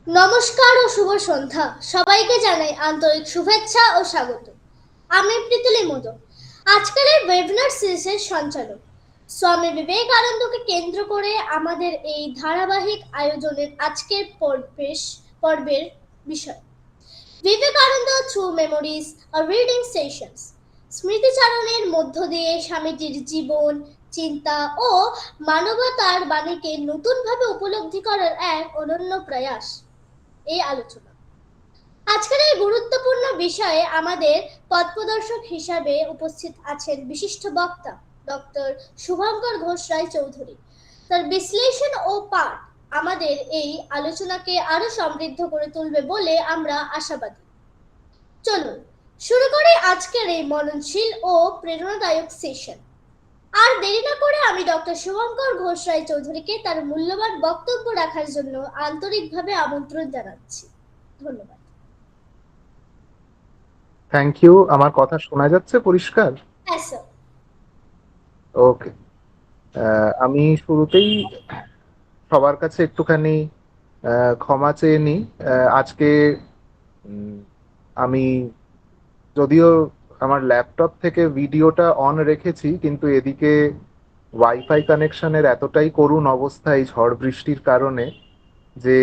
নমস্কার ও শুভ সন্ধ্যা। সবাইকে জানাই আন্তরিক শুভেচ্ছা ও স্বাগত। আমি প্রীতলি মোদক, আজকের এই ওয়েবিনার সিরিজের সঞ্চালক। স্বামী বিবেকানন্দকে কেন্দ্র করে আমাদের এই ধারাবাহিক আয়োজনের আজকের পর্বের বিষয় Vivekananda through memories are reading sessions. স্মৃতিচারণের মধ্য দিয়ে স্বামীজির জীবন, চিন্তা ও মানবতার বাণীকে নতুনভাবে উপলব্ধি করার এক অনন্য প্রয়াস। এই আলোচনা আজকের এই গুরুত্বপূর্ণ বিষয়ে আমাদের পথপ্রদর্শক হিসাবে উপস্থিত আছেন বিশিষ্ট বক্তা ডক্টর শুভঙ্কর ঘোষ রায় চৌধুরী। তার বিশ্লেষণ ও পাঠ আমাদের এই আলোচনাকে আরো সমৃদ্ধ করে তুলবে বলে আমরা আশাবাদী। চলুন শুরু করি আজকের এই মননশীল ও প্রেরণাদায়ক সেশন। আর দেরি না করে আমি ডক্টর শুভঙ্কর ঘোষ রায় চৌধুরীকে তার মূল্যবান বক্তব্য রাখার জন্য আন্তরিকভাবে আমন্ত্রণ জানাচ্ছি। ধন্যবাদ। Thank you. আমার কথা শোনা যাচ্ছে পরিষ্কার? হ্যাঁ স্যার। ওকে। আমি শুরুতেই সবার কাছে একটুখানি ক্ষমা চেয়ে নিই। আজকে আমি যদিও আমার ল্যাপটপ থেকে ভিডিওটা অন রেখেছি, কিন্তু এদিকে ওয়াইফাই কানেকশনের এতটাই করুণ অবস্থা এই ঝড় বৃষ্টির কারণে যে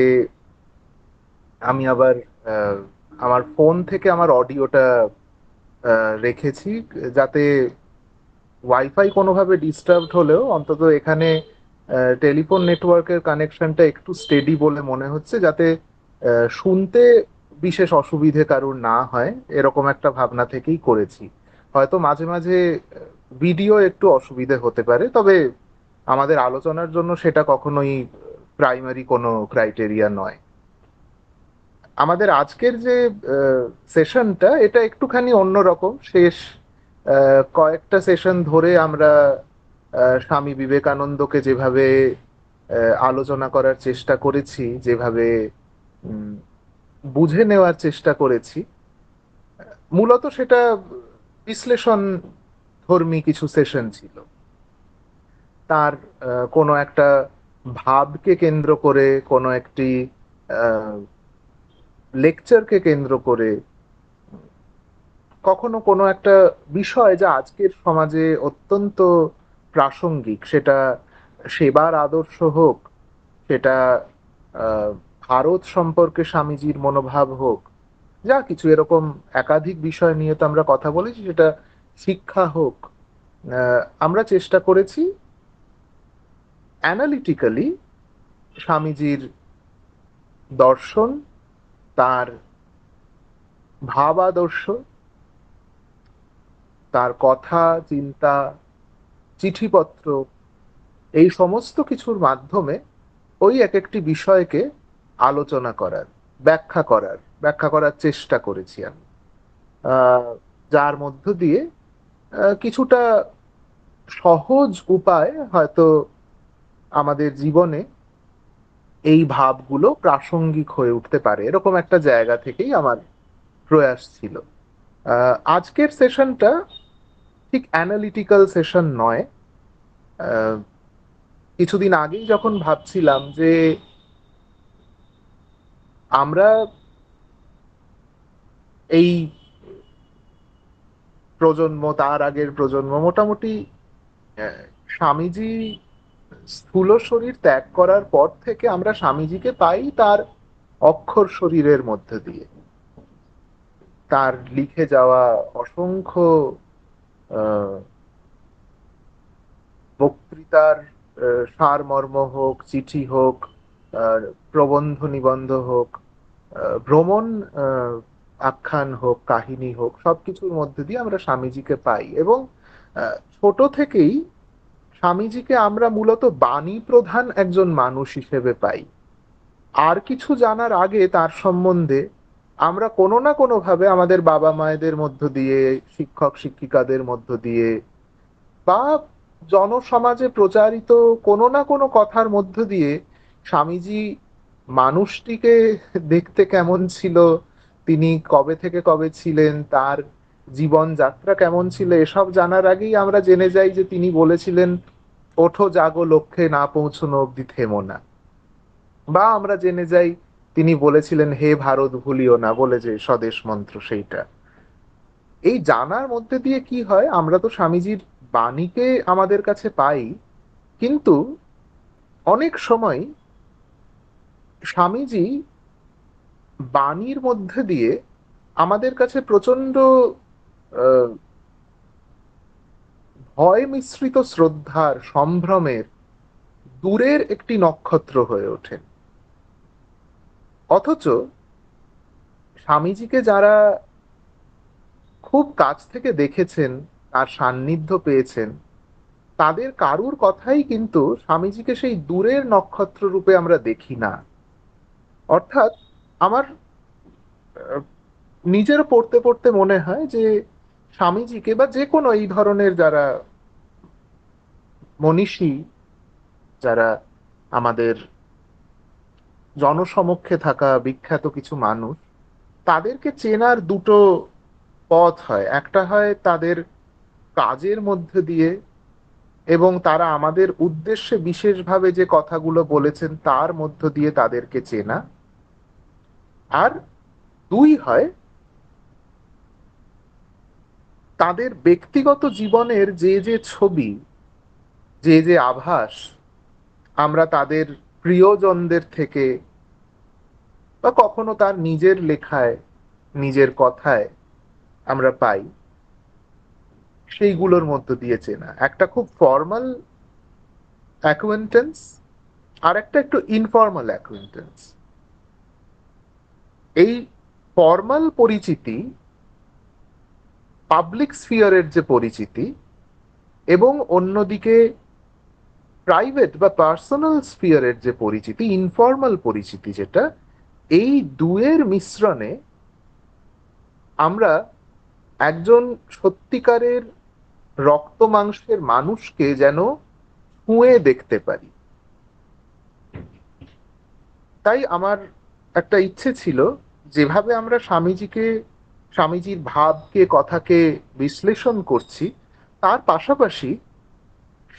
আমি আবার আহ, আমার ফোন থেকে আমার অডিওটা রেখেছি, যাতে ওয়াইফাই কোনোভাবে ডিস্টার্বড হলেও অন্তত এখানে টেলিফোন নেটওয়ার্কের কানেকশনটা একটু স্টেডি বলে মনে হচ্ছে, যাতে শুনতে বিশেষ অসুবিধে কারুর না হয়, এরকম একটা ভাবনা থেকেই করেছি। হয়তো মাঝে মাঝে ভিডিও একটু অসুবিধে হতে পারে, তবে আমাদের আলোচনার জন্য সেটা কখনোই প্রাইমারি কোনো ক্রাইটেরিয়া নয়। আমাদের আজকের যে সেশনটা, এটা একটুখানি অন্যরকম। শেষ কয়েকটা সেশন ধরে আমরা স্বামী বিবেকানন্দকে যেভাবে আলোচনা করার চেষ্টা করেছি, যেভাবে উম, বুঝে নেওয়ার চেষ্টা করেছি, মূলত সেটা বিশ্লেষণ ধর্মী কিছু সেশন ছিল। তার কোনো একটা ভাবকে কেন্দ্র করে, কোনো একটি লেকচারকে কেন্দ্র করে, কখনো কোনো একটা বিষয় যা আজকের সমাজে অত্যন্ত প্রাসঙ্গিক, সেটা সেবার আদর্শ হোক, সেটা আহ, ভারত সম্পর্কে স্বামীজির মনোভাব হোক, যা কিছু এরকম একাধিক বিষয় নিয়ে তো আমরা কথা বলেছি, সেটা শিক্ষা হোক, আমরা চেষ্টা করেছি অ্যানালিটিক্যালি স্বামীজির দর্শন, তার ভাবাদর্শ, তার কথা, চিন্তা, চিঠিপত্র, এই সমস্ত কিছুর মাধ্যমে ওই এক একটি বিষয়কে আলোচনা করার, ব্যাখ্যা করার চেষ্টা করেছি আমি। আহ, যার মধ্য দিয়ে কিছুটা সহজ উপায় হয়তো আমাদের জীবনে এই ভাবগুলো প্রাসঙ্গিক হয়ে উঠতে পারে, এরকম একটা জায়গা থেকেই আমার প্রয়াস ছিল। আজকের সেশনটা ঠিক অ্যানালিটিক্যাল সেশন নয়। আহ, কিছুদিন আগেই যখন ভাবছিলাম যে আমরা এই প্রজন্ম, তার আগের প্রজন্ম, মোটামুটি আহ, স্বামীজি স্থূল শরীর ত্যাগ করার পর থেকে আমরা স্বামীজিকে পাই তার অক্ষর শরীরের মধ্যে দিয়ে। তার লিখে যাওয়া অসংখ্য আহ, বক্তৃতার সারমর্ম হোক, চিঠি হোক, প্রবন্ধ নিবন্ধ হোক, ভ্রমণ আখ্যান হোক, কাহিনী হোক, সবকিছুর মধ্যে দিয়ে আমরা স্বামীজিকে পাই। এবং ছোট থেকেই স্বামীজিকে আমরা মূলত বাণী প্রধান একজন মানুষ হিসেবে পাই। আর কিছু জানার আগে তার সম্বন্ধে আমরা কোনো না কোনো ভাবে আমাদের বাবা মায়েদের মধ্য দিয়ে, শিক্ষক শিক্ষিকাদের মধ্য দিয়ে, বা জনসমাজে প্রচারিত কোনো না কোনো কথার মধ্য দিয়ে স্বামীজি মানুষটিকে দেখতে কেমন ছিল, তিনি কবে থেকে কবে ছিলেন, তার জীবন যাত্রা কেমন ছিল, এসব জানার আগেই আমরা জেনে যাই যে তিনি বলেছিলেন, ওঠো জাগো লক্ষ্যে না পৌঁছনো অবধি থেমো না। বা আমরা জেনে যাই তিনি বলেছিলেন হে ভারত ভুলিও না বলে, যে স্বদেশ মন্ত্র, সেইটা। এই জানার মধ্যে দিয়ে কি হয়, আমরা তো স্বামীজির বাণীকে আমাদের কাছে পাই, কিন্তু অনেক সময় স্বামীজি বাণীর মধ্যে দিয়ে আমাদের কাছে প্রচন্ড আহ, ভয় মিশ্রিত শ্রদ্ধার, সম্ভ্রমের দূরের একটি নক্ষত্র হয়ে ওঠেন। অথচ স্বামীজিকে যারা খুব কাছ থেকে দেখেছেন, তার সান্নিধ্য পেয়েছেন, তাদের কারুর কথাই কিন্তু স্বামীজিকে সেই দূরের নক্ষত্র রূপে আমরা দেখি না। অর্থাৎ আমার আহ, নিজের পড়তে পড়তে মনে হয় যে স্বামীজিকে বা যে কোনো এই ধরনের যারা মনীষী, যারা আমাদের জনসমক্ষে থাকা বিখ্যাত কিছু মানুষ, তাদেরকে চেনার দুটো পথ হয়। একটা হয় তাদের কাজের মধ্যে দিয়ে, এবং তারা আমাদের উদ্দেশ্যে বিশেষভাবে যে কথাগুলো বলেছেন তার মধ্য দিয়ে তাদেরকে চেনা। আর দুই হয় তাদের ব্যক্তিগত জীবনের যে যে ছবি, যে যে আভাস আমরা তাদের প্রিয়জনদের থেকে বা কখনো তার নিজের লেখায়, নিজের কথায় আমরা পাই, সেইগুলোর মধ্য দিয়ে চেনা। একটা খুব ফর্মাল অ্যাকুয়েন্টেন্স, আর একটা একটু ইনফর্মাল অ্যাকুয়েন্টেন্স। এই ফর্মাল পরিচিতি, পাবলিক স্ফিয়ারের যে পরিচিতি, এবং অন্যদিকে প্রাইভেট বা পার্সোনাল স্ফিয়ারের যে পরিচিতি, ইনফর্মাল পরিচিতি যেটা, এই দুয়ের মিশ্রণে আমরা একজন সত্যিকারের রক্ত মাংসের মানুষকে যেন ছুঁয়ে দেখতে পারি। তাই আমার একটা ইচ্ছে ছিল, যেভাবে আমরা স্বামীজিকে, স্বামীজির ভাবকে, কথাকে বিশ্লেষণ করছি, তার পাশাপাশি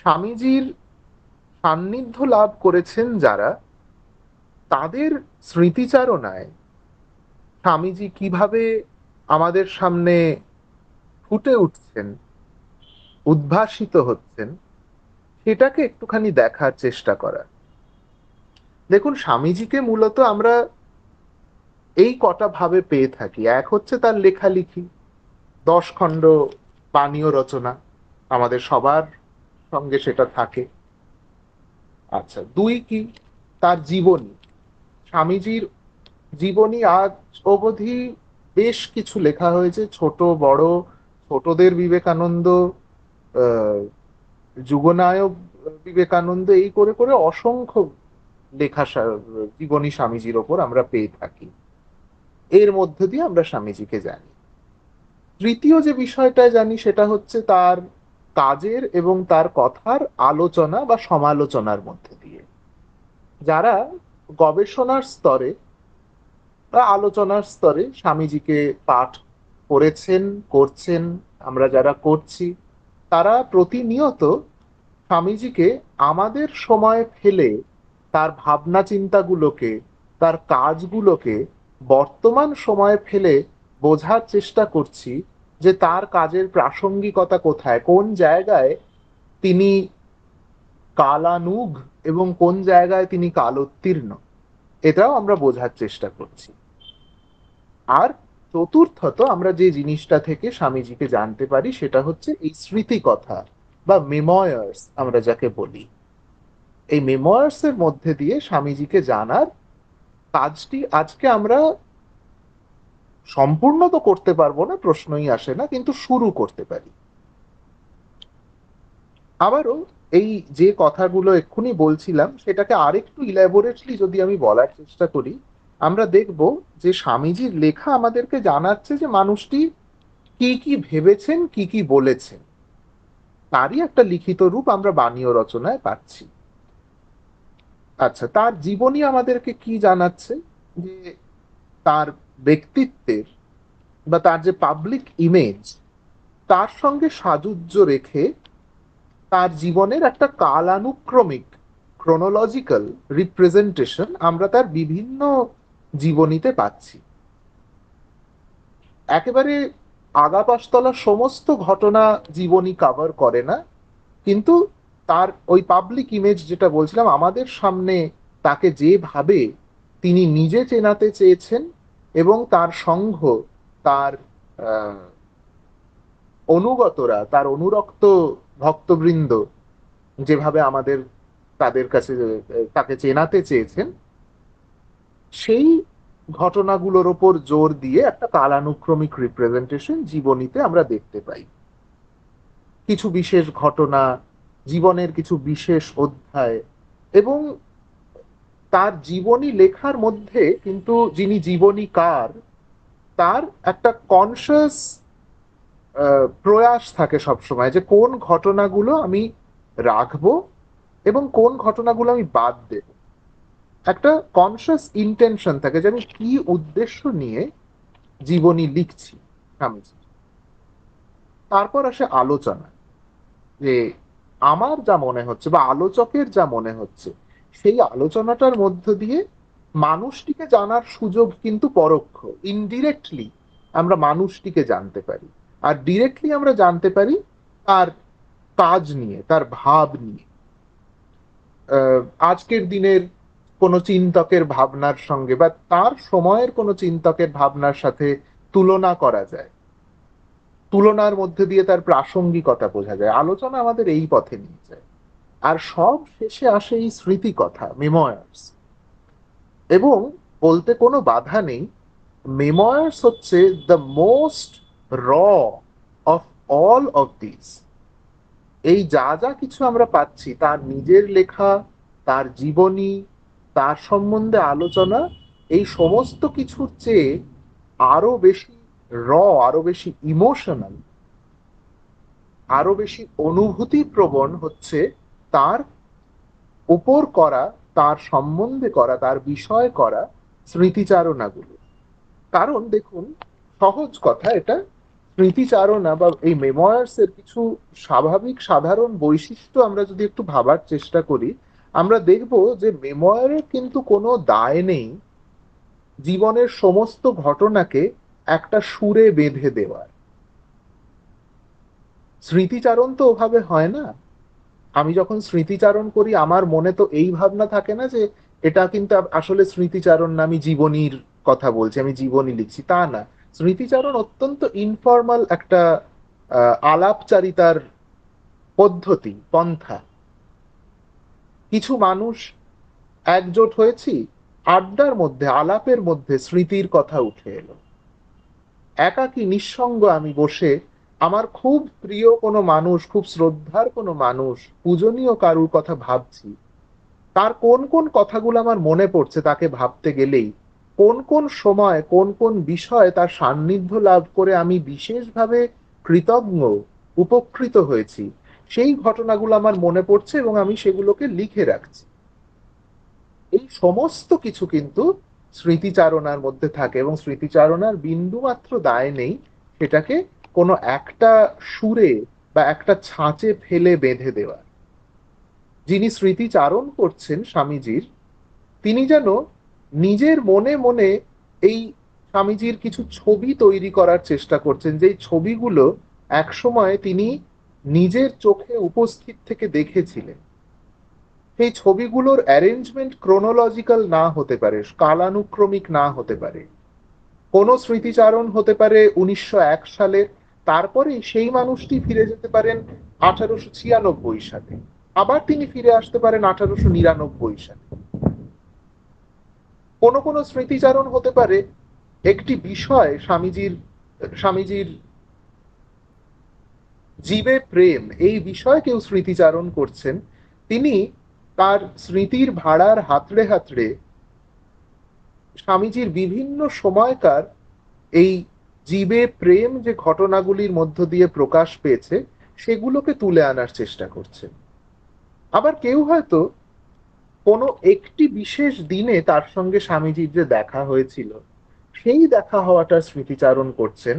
স্বামীজির সান্নিধ্য লাভ করেছেন যারা, তাদের স্মৃতিচারণায় স্বামীজি কিভাবে আমাদের সামনে ফুটে উঠছেন, উদ্ভাসিত হচ্ছেন, সেটাকে একটুখানি দেখার চেষ্টা করা। দেখুন, স্বামীজিকে মূলত আমরা এই কটা ভাবে পেয়ে থাকি। এক হচ্ছে তার লেখালেখি, 10 খণ্ড বাণীয় রচনা, আমাদের সবার সঙ্গে সেটা থাকে। আচ্ছা, দুই কি, তার জীবনী। স্বামীজির জীবনী আজ অবধি বেশ কিছু লেখা হয়েছে, ছোট বড়, ছোটদের বিবেকানন্দ, আহ, যুগনায়ক বিবেকানন্দ, এই করে করে অসংখ্য লেখা জীবনী স্বামীজির ওপর আমরা পেয়ে থাকি। এর মধ্যে দিয়ে আমরা স্বামীজিকে জানি। তৃতীয় যে বিষয়টা জানি সেটা হচ্ছে তার কাজের এবং তার কথার আলোচনা বা সমালোচনার মধ্যে দিয়ে। যারা গবেষণার স্তরে বা আলোচনার স্তরে স্বামীজিকে পাঠ করেছেন, করছেন, আমরা যারা করছি, তারা প্রতিনিয়ত স্বামীজিকে আমাদের সময় ফেলে তার ভাবনা চিন্তাগুলোকে, তার কাজগুলোকে বর্তমান সময়ে ফেলে বোঝার চেষ্টা করছি যে তার কাজের প্রাসঙ্গিকতা কোথায়, কোন জায়গায় তিনি কালানুগ এবং কোন জায়গায় তিনি কালোত্তীর্ণ, এটাও আমরা বোঝার চেষ্টা করছি। আর চতুর্থত আমরা যে জিনিসটা থেকে স্বামীজিকে জানতে পারি সেটা হচ্ছে এই স্মৃতি কথা বা মেময়ার্স আমরা যাকে বলি। এই মেমোয়ার্স এর মধ্যে দিয়ে স্বামীজিকে জানার কাজটি আজকে আমরা সম্পূর্ণ তো করতে পারবো না, প্রশ্নই আসে না, কিন্তু শুরু করতে পারি। আবারও এই যে কথাগুলো এক্ষুনি বলছিলাম সেটাকে আরেকটু ইলাবোরেটলি যদি আমি বলার চেষ্টা করি, আমরা দেখব যে স্বামীজির লেখা আমাদেরকে জানাচ্ছে যে মানুষটি কি কি ভেবেছেন, কি কি বলেছেন, তারই একটা লিখিত রূপ আমরা বাণীয় রচনায় পাচ্ছি। আচ্ছা, তার জীবনী আমাদেরকে কি জানাচ্ছে, যে তার ব্যক্তিত্বের বা তার যে পাবলিক ইমেজ, তার সঙ্গে সাযুজ্য রেখে তার জীবনের একটা কালানুক্রমিক, ক্রোনোলজিক্যাল রিপ্রেজেন্টেশন আমরা তার বিভিন্ন জীবনীতে পাচ্ছি। একেবারে আগা পাশতলা সমস্ত ঘটনা জীবনী কভার করে না, কিন্তু তার ওই পাবলিক ইমেজ যেটা বলছিলাম, আমাদের সামনে তাকে যেভাবে তিনি নিজে চেনাতে চেয়েছেন এবং তার সংঘ, তার আহ, অনুগতরা, তার অনুরক্ত ভক্তবৃন্দ যেভাবে আমাদের তাদের কাছে তাকে চেনাতে চেয়েছেন, সেই ঘটনাগুলোর ওপর জোর দিয়ে একটা কালানুক্রমিক রিপ্রেজেন্টেশন জীবনীতে আমরা দেখতে পাই। কিছু বিশেষ ঘটনা, জীবনের কিছু বিশেষ অধ্যায়, এবং তার জীবনী লেখার মধ্যে কিন্তু যিনি জীবনীকার, তার একটা কনসিয়াস প্রয়াস থাকে সবসময় যে কোন ঘটনাগুলো আমি রাখবো এবং কোন ঘটনাগুলো আমি বাদ দেব। একটা কনসিয়াস ইন্টেনশন থাকে যে আমি কি উদ্দেশ্য নিয়ে জীবনী লিখছি স্বামীজি। তারপর আসে আলোচনা, যে আমার যা মনে হচ্ছে বা আলোচকের যা মনে হচ্ছে, সেই আলোচনাটার মধ্য দিয়ে মানুষটিকে জানার সুযোগ কিন্তু পরোক্ষ, ইনডিরেক্টলি আমরা মানুষটিকে জানতে পারি। আর ডিরেক্টলি আমরা জানতে পারি তার কাজ নিয়ে, তার ভাব নিয়ে। আজকের দিনের কোনো চিন্তকের ভাবনার সঙ্গে বা তার সময়ের কোনো চিন্তকের ভাবনার সাথে তুলনা করা যায়, তুলনার মধ্যে দিয়ে তার প্রাসঙ্গিকতা বোঝা যায়। আলোচনা আমাদের এই পথে নিয়ে যায়। আর সব শেষে আসে এই স্মৃতি কথা, মেমোয়ার্স। এবং বলতে কোনো বাধা নেই, মেমোয়ার্স হচ্ছে দ্য মোস্ট র অফ অল অফ দিস। এই যা যা কিছু আমরা পাচ্ছি, তার নিজের লেখা, তার জীবনী, তার সম্বন্ধে আলোচনা, এই সমস্ত কিছুর চেয়ে আরো বেশি র, আরো বেশি ইমোশনাল, আরো বেশি অনুভূতি প্রবণ হচ্ছে তার উপর করা, তার সম্বন্ধে করা, তার বিষয় করা স্মৃতিচারণাগুলো। কারণ দেখুন, সহজ কথা এটা, স্মৃতিচারণা বা এই মেমোয়ার্স এর কিছু স্বাভাবিক সাধারণ বৈশিষ্ট্য আমরা যদি একটু ভাবার চেষ্টা করি, আমরা দেখব যে মেমোয়ারের কিন্তু কোনো দায় নেই জীবনের সমস্ত ঘটনাকে একটা সুরে বেঁধে দেওয়ার। স্মৃতিচারণ তো ওভাবে হয় না। আমি যখন স্মৃতিচারণ করি, আমার মনে তো এই ভাবনা থাকে না যে এটা কিন্তু আসলে স্মৃতিচারণ না, আমি জীবনীর কথা বলছি, আমি জীবনী লিখছি, তা না। স্মৃতিচারণ অত্যন্ত ইনফর্মাল একটা আলাপচারিতার পদ্ধতি, পন্থা। কিছু মানুষ একজোট হয়েছি, আড্ডার মধ্যে, আলাপের মধ্যে স্মৃতির কথা উঠে এলো। একাকী নিঃসঙ্গ আমি বসে আমার খুব প্রিয় কোনো মানুষ, খুব শ্রদ্ধার কোনো মানুষ, পূজনীয় কারুর কথা ভাবছি। তার কোন কোন কথাগুলো আমার মনে পড়ছে তাকে ভাবতে গেলেই, কোন কোন সময় কোন কোন বিষয় তার সান্নিধ্য লাভ করে আমি বিশেষভাবে কৃতজ্ঞ, উপকৃত হয়েছি, সেই ঘটনাগুলো আমার মনে পড়ছে এবং আমি সেগুলোকে লিখে রাখছি। এই সমস্ত কিছু কিন্তু স্মৃতিচারণার মধ্যে থাকে এবং স্মৃতিচারণার বিন্দুমাত্র দায় নেই সেটাকে কোনো একটা সুরে বা একটা ছাঁচে ফেলে বেঁধে দেওয়া। যিনি স্মৃতিচারণ করছেন স্বামীজির, তিনি যেন নিজের মনে মনে এই স্বামীজির কিছু ছবি তৈরি করার চেষ্টা করছেন, যেই ছবিগুলো একসময় তিনি নিজের চোখে উপস্থিত থেকে দেখেছিলেন। সেই ছবিগুলোর অ্যারেঞ্জমেন্ট ক্রোনোলজিক্যাল না হতে পারে, কালানুক্রমিক না হতে পারে। কোন স্মৃতিচারণ হতে পারে 1901 সালে, তারপরে সেই মানুষটি ফিরে যেতে পারেন 1896 সালে, আবার তিনি ফিরে আসতে পারেন 1899 সালে। কোন কোন স্মৃতিচারণ হতে পারে একটি বিষয়, স্বামীজির জীবে প্রেম, এই বিষয়ে কেউ স্মৃতিচারণ করছেন। তিনি তার স্মৃতির ভাড়ার হাতড়ে হাতড়ে স্বামীজির বিভিন্ন সময়কার এই জীবে প্রেম যে ঘটনাগুলির মধ্য দিয়ে প্রকাশ পেয়েছে সেগুলোকে তুলে আনার চেষ্টা করছেন। আবার কেউ হয়তো কোনো একটি বিশেষ দিনে তার সঙ্গে স্বামীজির যে দেখা হয়েছিল, সেই দেখা হওয়াটার স্মৃতিচারণ করছেন।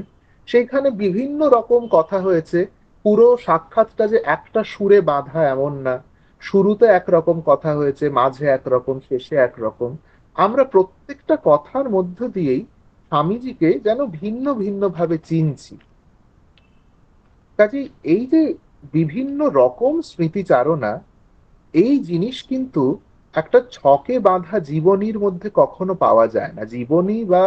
সেইখানে বিভিন্ন রকম কথা হয়েছে, পুরো সাক্ষাৎটা যে একটা সুরে বাঁধা এমন না, শুরুতে একরকম কথা হয়েছে, মাঝে একরকম, শেষে একরকম। আমরা প্রত্যেকটা কথার মধ্য দিয়েই স্বামীজিকে যেন ভিন্ন ভিন্ন ভাবে চিনছি। কাজেই এই যে বিভিন্ন রকম স্মৃতিচারণা, এই জিনিস কিন্তু একটা ছকে বাঁধা জীবনীর মধ্যে কখনো পাওয়া যায় না। জীবনী বা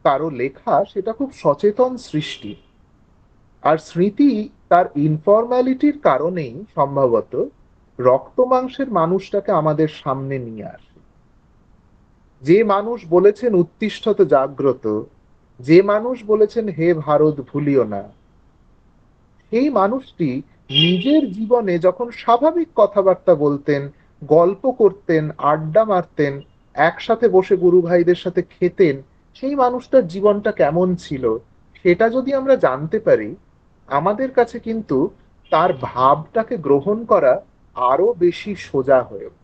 কারো লেখা সেটা খুব সচেতন সৃষ্টি। আর স্মৃতি তার ইনফর্মালিটির কারণেই সম্ভবত রক্ত মাংসের মানুষটাকে আমাদের সামনে নিয়ে আসে। যে মানুষ বলেছেন উত্তিষ্ঠত জাগ্রত, যে মানুষ বলেছেন হে ভারত ভুলিও না, সেই মানুষটি নিজের জীবনে যখন স্বাভাবিক কথাবার্তা বলতেন, গল্প করতেন, আড্ডা মারতেন, একসাথে বসে গুরু ভাইদের সাথে খেতেন, সেই মানুষটার জীবনটা কেমন ছিল সেটা যদি আমরা জানতে পারি, আমাদের কাছে কিন্তু তার ভাবটাকে গ্রহণ করা আরো বেশি সোজা হয়ে ওঠে।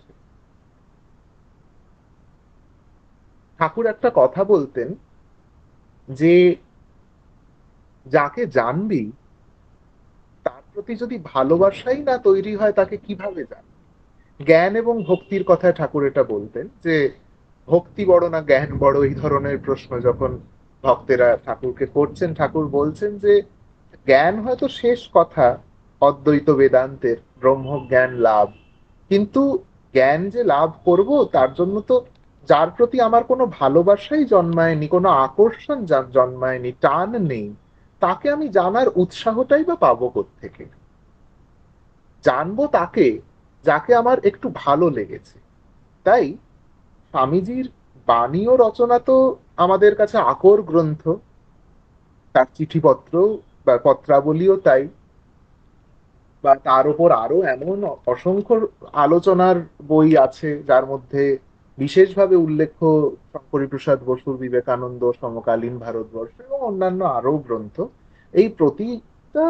ঠাকুর একটা কথা বলতেন যে যাকে জানবি তার প্রতি যদি ভালোবাসাই না তৈরি হয় তাকে কিভাবে জানবি। জ্ঞান এবং ভক্তির কথায় ঠাকুর এটা বলতেন যে ভক্তি বড় না জ্ঞান বড়, এই ধরনের প্রশ্ন যখন ভক্তেরা ঠাকুরকে করছেন, ঠাকুর বলছেন যে জ্ঞান হয়তো শেষ কথা অদ্বৈত বেদান্তের, ব্রহ্মজ্ঞান লাভ, কিন্তু জ্ঞান যে লাভ করব তার জন্য তো যার প্রতি আমার কোনো ভালোবাসাই জন্মায়নি, কোনো আকর্ষণ জন্মায়নি, টান নেই, তাকে আমি জানার উৎসাহটাই বা পাবো কোত্থেকে। জানবো তাকে যাকে আমার একটু ভালো লেগেছে। তাই স্বামীজির বাণী ও রচনা তো আমাদের কাছে আকর গ্রন্থ, তার চিঠিপত্র বা পত্রাবলীও তাই, বা তার উপর আরো এমন অসংখ্য আলোচনার বই আছে যার মধ্যে বিশেষভাবে উল্লেখ্য শঙ্করী প্রসাদ বসুর বিবেকানন্দ সমকালীন ভারতবর্ষ এবং অন্যান্য আরো গ্রন্থ। এই প্রতিটা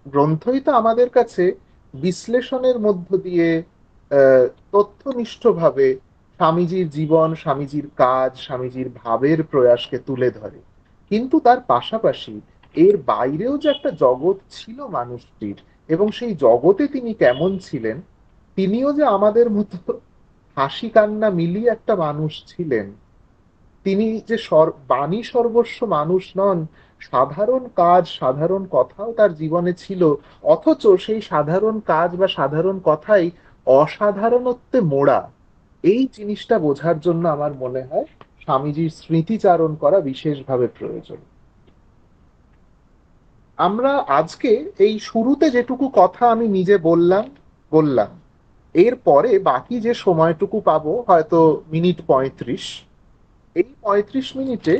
গ্রন্থই তো আমাদের কাছে বিশ্লেষণের মধ্য দিয়ে তথ্যনিষ্ঠভাবে স্বামীজির জীবন, স্বামীজির কাজ, স্বামীজির ভাবের প্রয়াসকে তুলে ধরে। কিন্তু তার পাশাপাশি এর বাইরেও যে একটা জগৎ ছিল মানুষটির, এবং সেই জগতে তিনি কেমন ছিলেন, তিনিও যে আমাদের মতো হাসি কান্না মিলিয়ে একটা মানুষ ছিলেন। তিনি যে বাণী সর্বস্ব মানুষ নন, সাধারণ কাজ সাধারণ কথাও তার জীবনে ছিল, অথচ সেই সাধারণ কাজ বা সাধারণ কথাই অসাধারণত্বে মোড়া। এই জিনিসটা বোঝার জন্য আমার মনে হয় স্বামীজির স্মৃতিচারণ করা বিশেষভাবে প্রয়োজন। আমরা আজকে এই শুরুতে যেটুকু কথা আমি নিজে বললাম, এর পরে বাকি যে সময়টুকু পাবো হয়তো মিনিট 35, এই 35 মিনিটে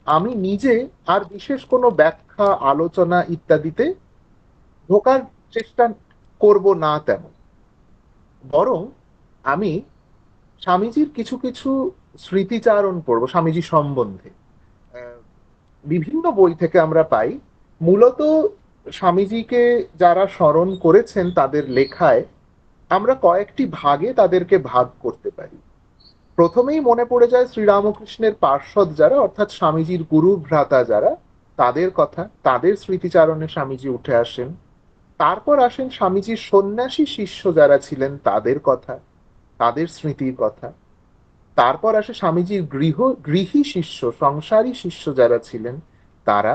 আমি নিজে আর বিশেষ কোনো ব্যাখ্যা আলোচনা ইত্যাদিতে ঢোকার চেষ্টা করব না তেমন। বরং আমি স্বামীজির কিছু কিছু স্মৃতিচারণ পড়বো স্বামীজি সম্বন্ধে। আহ, বিভিন্ন বই থেকে আমরা পাই মূলত স্বামীজিকে যারা স্মরণ করেছেন তাদের লেখায় আমরা কয়েকটি ভাগে তাদেরকে ভাগ করতে পারি। প্রথমেই মনে পড়ে যায় শ্রীরামকৃষ্ণের পার্ষদ যারা, অর্থাৎ স্বামীজির গুরু ভ্রাতা যারা, তাদের কথা, তাদের স্মৃতিচারণে স্বামীজি উঠে আসেন। তারপর আসেন স্বামীজির সন্ন্যাসী শিষ্য যারা ছিলেন তাদের কথা, তাদের স্মৃতির কথা। তারপর আসে স্বামীজির গৃহী শিষ্য, সংসারী শিষ্য যারা ছিলেন তারা।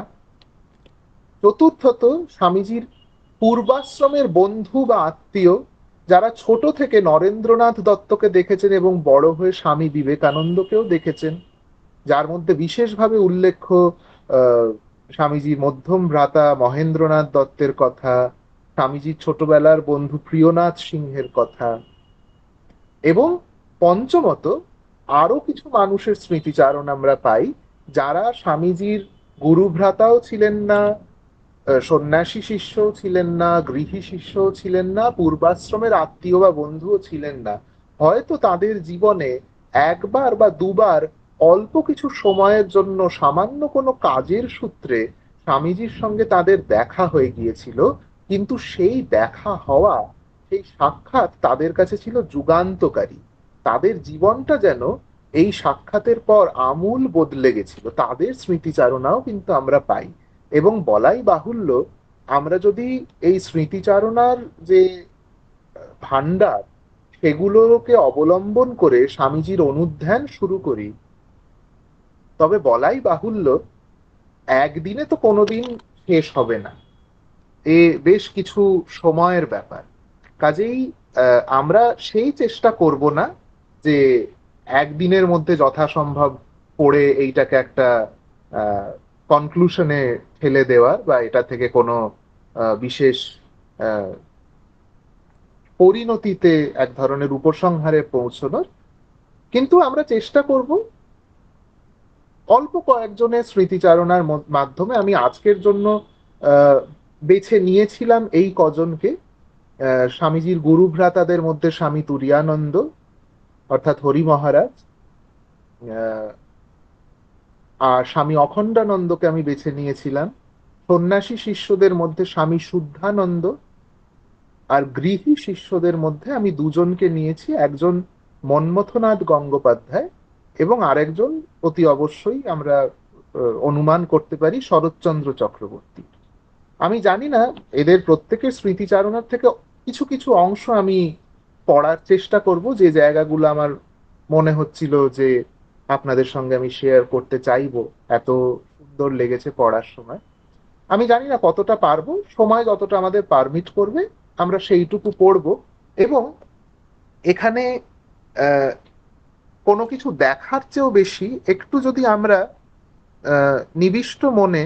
চতুর্থত স্বামীজির পূর্বাশ্রমের বন্ধু বা আত্মীয়, যারা ছোট থেকে নরেন্দ্রনাথ দত্তকে দেখেছেন এবং বড় হয়ে স্বামী বিবেকানন্দকেও দেখেছেন, যার মধ্যে বিশেষভাবে উল্লেখ্য স্বামীজির মধ্যম ভ্রাতা মহেন্দ্রনাথ দত্তের কথা, স্বামীজির ছোটবেলার বন্ধু প্রিয়নাথ সিংহের কথা, এবং পঞ্চমত আরো কিছু মানুষের স্মৃতিচারণ আমরা পাই যারা স্বামীজির গুরু ভ্রাতাও ছিলেন না, সন্ন্যাসী শিষ্যও ছিলেন না, গৃহী শিষ্যও ছিলেন না, পূর্বাশ্রমের আত্মীয় বা বন্ধুও ছিলেন না। হয়তো তাদের জীবনে একবার বা দুবার অল্প কিছু সময়ের জন্য সামান্য কোনো কাজের সূত্রে স্বামীজির সঙ্গে তাদের দেখা হয়ে গিয়েছিল, কিন্তু সেই দেখা হওয়া, সেই সাক্ষাৎ তাদের কাছে ছিল যুগান্তকারী। তাদের জীবনটা যেন এই সাক্ষাতের পর আমূল বদলে গেছিল। তাদের স্মৃতিচারণাও কিন্তু আমরা পাই। এবং বলাই বাহুল্য, আমরা যদি এই স্মৃতিচারণার যে ভান্ডার সেগুলোকে অবলম্বন করে স্বামীজির অনুধ্যান শুরু করি, তবে বলাই বাহুল্য একদিনে তো কোনোদিন শেষ হবে না। এ বেশ কিছু সময়ের ব্যাপার। কাজেই আমরা সেই চেষ্টা করব না যে একদিনের মধ্যে যথাসম্ভব পড়ে এইটাকে একটা কনক্লুশনে ঠেলে দেওয়ার বা এটা থেকে কোনো বিশেষ আহ, পরিণতিতে এক ধরনের উপসংহারে পৌঁছানোর। কিন্তু আমরা চেষ্টা করব অল্প কয়েকজনের স্মৃতিচারণার মাধ্যমে। আমি আজকের জন্য আহ, বেছে নিয়েছিলাম এই কজনকে। স্বামীজির গুরু ভ্রাতাদের মধ্যে স্বামী তুরীয়ানন্দ অর্থাৎ হরি মহারাজ, আহ, আর স্বামী অখণ্ডানন্দকে আমি বেছে নিয়েছিলাম। সন্ন্যাসী শিষ্যদের মধ্যে স্বামী শুদ্ধানন্দ, আর গৃহী শিষ্যদের মধ্যে আমি দুজনকে নিয়েছি, একজন মন্মথনাথ গঙ্গোপাধ্যায় এবং আরেকজন অতি অবশ্যই আমরা অনুমান করতে পারি শরৎচন্দ্র চক্রবর্তী। আমি জানি না, এদের প্রত্যেকের স্মৃতিচারণার থেকে কিছু কিছু অংশ আমি পড়ার চেষ্টা করব, যে জায়গাগুলো আমার মনে হচ্ছিল যে আপনাদের সঙ্গে আমি শেয়ার করতে চাইবো, এত সুন্দর লেগেছে পড়ার সময়। আমি জানি না কতটা পারবো, সময় যতটা আমাদের পারমিট করবে আমরা সেইটুকু পড়বো। এবং এখানে আহ, কোনো কিছু দেখার চেয়েও বেশি একটু যদি আমরা নিবিষ্ট মনে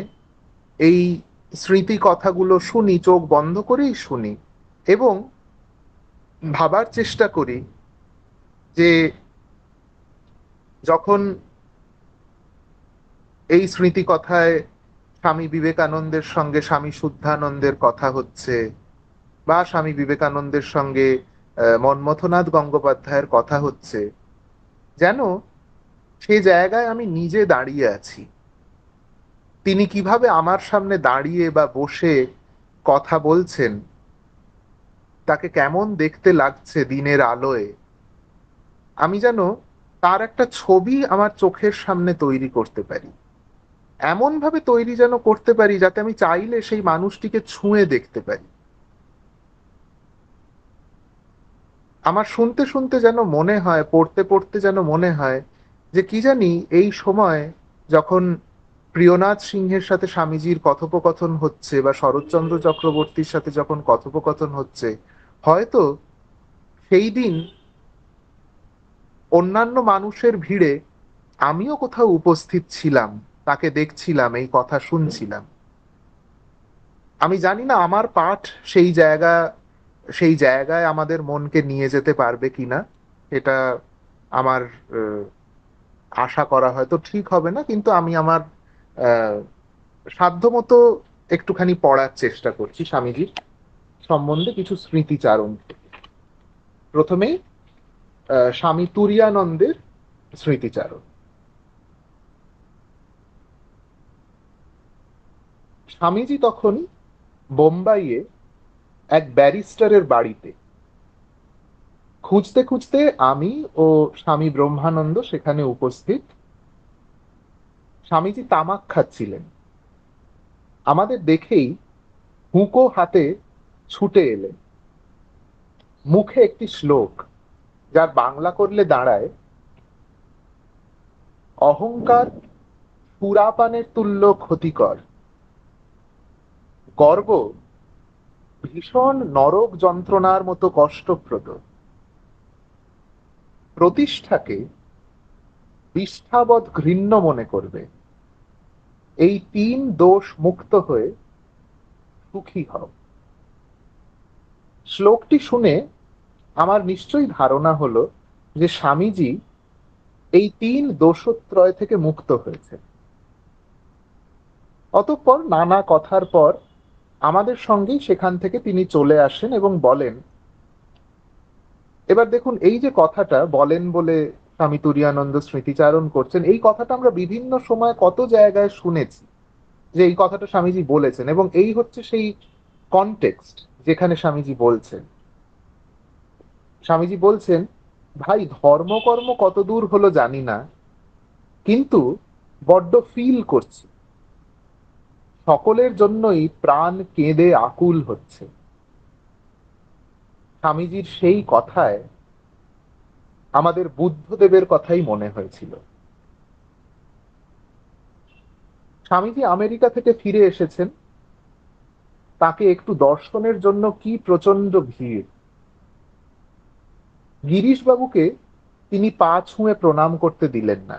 এই স্মৃতি কথাগুলো শুনি, চোখ বন্ধ করেই শুনি এবং ভাবার চেষ্টা করি যে যখন এই স্মৃতি কথায় স্বামী বিবেকানন্দের সঙ্গে স্বামী শুদ্ধানন্দের কথা হচ্ছে, বা স্বামী বিবেকানন্দের সঙ্গে মন্মথনাথ গঙ্গোপাধ্যায়ের কথা হচ্ছে, যেন সে জায়গায় আমি নিজে দাঁড়িয়ে আছি। তিনি কিভাবে আমার সামনে দাঁড়িয়ে বা বসে কথা বলছেন, তাকে কেমন দেখতে লাগছে দিনের আলোয়, আমি যেন তার একটা ছবি আমার চোখের সামনে তৈরি করতে পারি। এমন ভাবে তৈরি যেন করতে পারি যাতে আমি চাইলে সেই মানুষটিকে ছুঁয়ে দেখতে পারি। আমার শুনতে শুনতে যেন মনে হয়, পড়তে পড়তে যেন মনে হয় যে কি জানি এই সময় যখন প্রিয়নাথ সিংহের সাথে স্বামীজির কথোপকথন হচ্ছে বা শরৎচন্দ্র চক্রবর্তীর সাথে যখন কথোপকথন হচ্ছে, হয়তো সেই দিন অন্যান্য মানুষের ভিড়ে আমিও কোথাও উপস্থিত ছিলাম, তাকে দেখছিলাম, এই কথা শুনছিলাম। আমি জানি না আমার পাঠ সেই জায়গায় আমাদের মনকে নিয়ে যেতে পারবে কিনা। এটা আমার আশা করা হয়তো ঠিক হবে না, কিন্তু আমি আমার আহ, সাধ্যমতো একটুখানি পড়ার চেষ্টা করছি স্বামীজির সম্বন্ধে কিছু স্মৃতিচারণ থেকে। প্রথমেই স্বামী তুরীয়ানন্দের স্মৃতিচারণ। স্বামীজি তখন বোম্বাইয়ে এক ব্যারিস্টারের বাড়িতে। খুঁজতে খুঁজতে আমি ও স্বামী ব্রহ্মানন্দ সেখানে উপস্থিত। স্বামীজি তামাক খাচ্ছিলেন। আমাদের দেখেই হুঁকো হাতে ছুটে এলেন। মুখে একটি শ্লোক, যার বাংলা করলে দাঁড়ায়, অহংকার সুরাপানের তুল্য ক্ষতিকর, গর্ব ভীষণ নরক যন্ত্রণার মতো কষ্টপ্রদ, প্রতিষ্ঠাকে বিষ্ঠাবৎ ঘৃণ্য মনে করবে, এই তিন দোষ মুক্ত হয়ে সুখী হও। শ্লোকটি শুনে আমার নিশ্চয়ই ধারণা হলো যে স্বামীজি এই তিন দোষত্রয় থেকে মুক্ত হয়েছে। অতঃপর নানা কথার পর আমাদের সঙ্গেই সেখান থেকে তিনি চলে আসেন এবং বলেন, এবার দেখুন এই যে কথাটা বলেন বলে স্বামী তুরীয়ানন্দ স্মৃতিচারণ করছেন, এই কথাটা আমরা বিভিন্ন সময় কত জায়গায় শুনেছি যে এই কথাটা স্বামীজি বলেছেন, এবং এই হচ্ছে সেই কনটেক্সট যেখানে স্বামীজি বলছেন। স্বামীজি বলছেন, ভাই ধর্মকর্ম কত দূর হলো জানি না, কিন্তু বড্ড ফিল করছি, সকলের জন্যই প্রাণ কেঁদে আকুল হচ্ছে। স্বামীজির সেই কথায় আমাদের বুদ্ধদেবের কথাই মনে হয়েছিল। স্বামীজি আমেরিকা থেকে ফিরে এসেছেন, তাকে একটু দর্শনের জন্য কি প্রচন্ড ভিড়। গিরিশবাবুকে তিনি পা ছুঁয়ে প্রণাম করতে দিলেন না,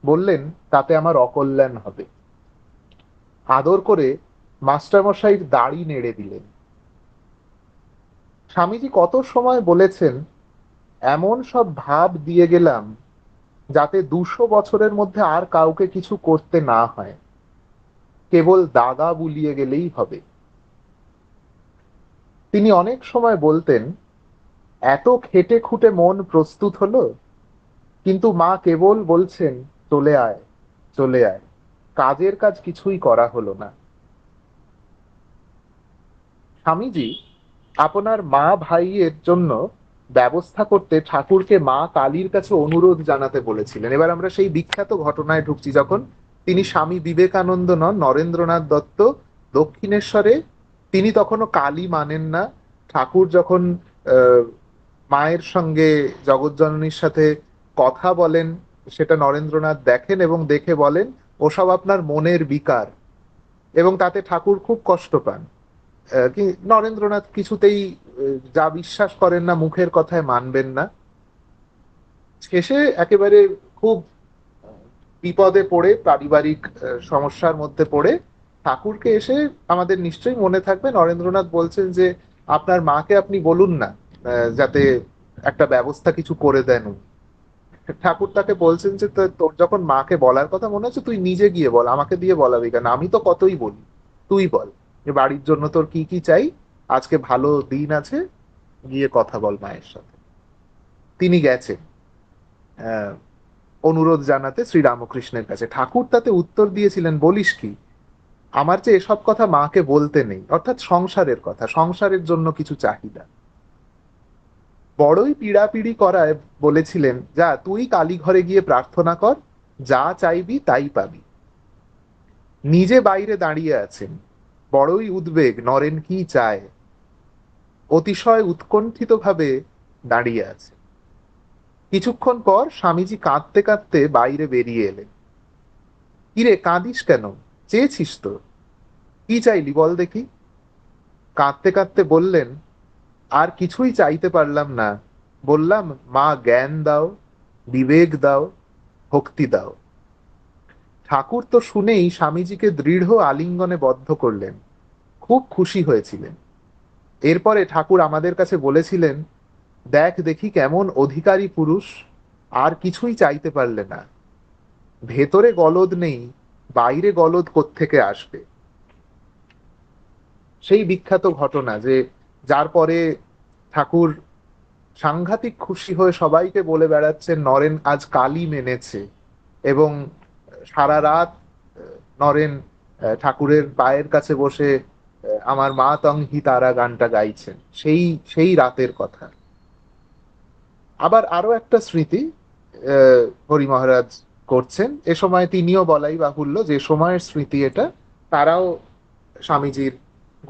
বললেন তাতে আমার অকল্যাণ হবে। আদর করে মাস্টারমশাইয়ের দাড়ি নেড়ে দিলেন। স্বামীজি কত সময় বলেছেন, এমন সব ভাব দিয়ে গেলাম যাতে 200 বছরের মধ্যে আর কাউকে কিছু করতে না হয়, কেবল দাগা বুলিয়ে গেলেই হবে। তিনি অনেক সময় বলতেন, এত খেটে খুঁটে মন প্রস্তুত হলো, কিন্তু মা কেবল বলছেন চলে আয়, চলে আয়, কাজের কাজ কিছুই করা হলো না। স্বামীজি আপনার মা ভাইয়ের জন্য ব্যবস্থা করতে ঠাকুরকে মা কালীর কাছে অনুরোধ জানাতে বলেছিলেন। এবার আমরা সেই বিখ্যাত ঘটনায় ঢুকছি, যখন তিনি স্বামী বিবেকানন্দ নন, নরেন্দ্রনাথ দত্ত দক্ষিণেশ্বরে, তিনি তখনও কালী মানেন না। ঠাকুর যখন আহ, মায়ের সঙ্গে জগৎজননীর সাথে কথা বলেন, সেটা নরেন্দ্রনাথ দেখেন এবং দেখে বলেন ওসব আপনার মনের বিকার, এবং তাতে ঠাকুর খুব কষ্ট পান। কি নরেন্দ্রনাথ কিছুতেই যা বিশ্বাস করেন না, মুখের কথায় মানবেন না। শেষে একেবারে খুব বিপদে পড়ে, পারিবারিক সমস্যার মধ্যে পড়ে ঠাকুরকে এসে, আমাদের নিশ্চয়ই মনে থাকবে, নরেন্দ্রনাথ বলছেন যে আপনার মাকে আপনি বলুন না যাতে একটা ব্যবস্থা কিছু করে দেন উনি। ঠাকুর তাকে বলছেন যে তোর যখন মাকে বলার কথা মনে হচ্ছে, তুই নিজে গিয়ে বল, আমাকে দিয়ে বলাবি কেন, আমি তো কতই বলি, তুই বল যে বাড়ির জন্য তোর কি কি চাই, আজকে ভালো দিন আছে, গিয়ে কথা বল মায়ের সাথে। তিনি গেছেন আহ অনুরোধ জানাতে শ্রীরামকৃষ্ণের কাছে। ঠাকুর তাতে উত্তর দিয়েছিলেন, বলিস কি, আমার যে এসব কথা মাকে বলতে নেই, অর্থাৎ সংসারের কথা, সংসারের জন্য কিছু চাহিদা। বড়ই পীড়াপিড়ি করায় বলেছিলেন, যা তুই কালী ঘরে গিয়ে প্রার্থনা কর, যা চাইবি তাই পাবি। নিজে বাইরে দাঁড়িয়ে আছেন, বড়ই উদ্বেগ, নরেন কি চায়, অতিশয় উৎকণ্ঠিত ভাবে দাঁড়িয়ে আছে। কিছুক্ষণ পর স্বামীজি কাঁদতে কাঁদতে বাইরে বেরিয়ে এলেন। কিরে কাঁদিস কেন, চেয়েছিস তো, কি চাইলি বল দেখি। কাঁদতে কাঁদতে বললেন, আর কিছুই চাইতে পারলাম না, বললাম মা জ্ঞান দাও, বিবেক দাও, ভক্তি দাও। ঠাকুর তো শুনেই স্বামীজিকে দৃঢ় আলিঙ্গনে বদ্ধ করলেন, খুব খুশি হয়েছিলেন। এরপরে ঠাকুর আমাদের কাছে বলেছিলেন, দেখ দেখি কেমন অধিকারী পুরুষ, আর কিছুই চাইতে পারলে না, ভেতরে গলদ নেই, বাইরে গলদ কোত্থেকে আসবে। সেই বিখ্যাত ঘটনা, যে যার পরে ঠাকুর সাংঘাতিক খুশি হয়ে সবাইকে বলে বেড়াচ্ছেন নরেন আজ কালী মেনেছে, এবং সারা রাত নরেন ঠাকুরের পায়ের কাছে বসে আমার মা তং হি তারা গানটা গাইছেন, সেই সেই রাতের কথা। আবার আরো একটা স্মৃতি হরি মহারাজ করছেন এ সময়, তিনিও বলাই বাহুল্য যে সময়ের স্মৃতি এটা। তারাও স্বামীজির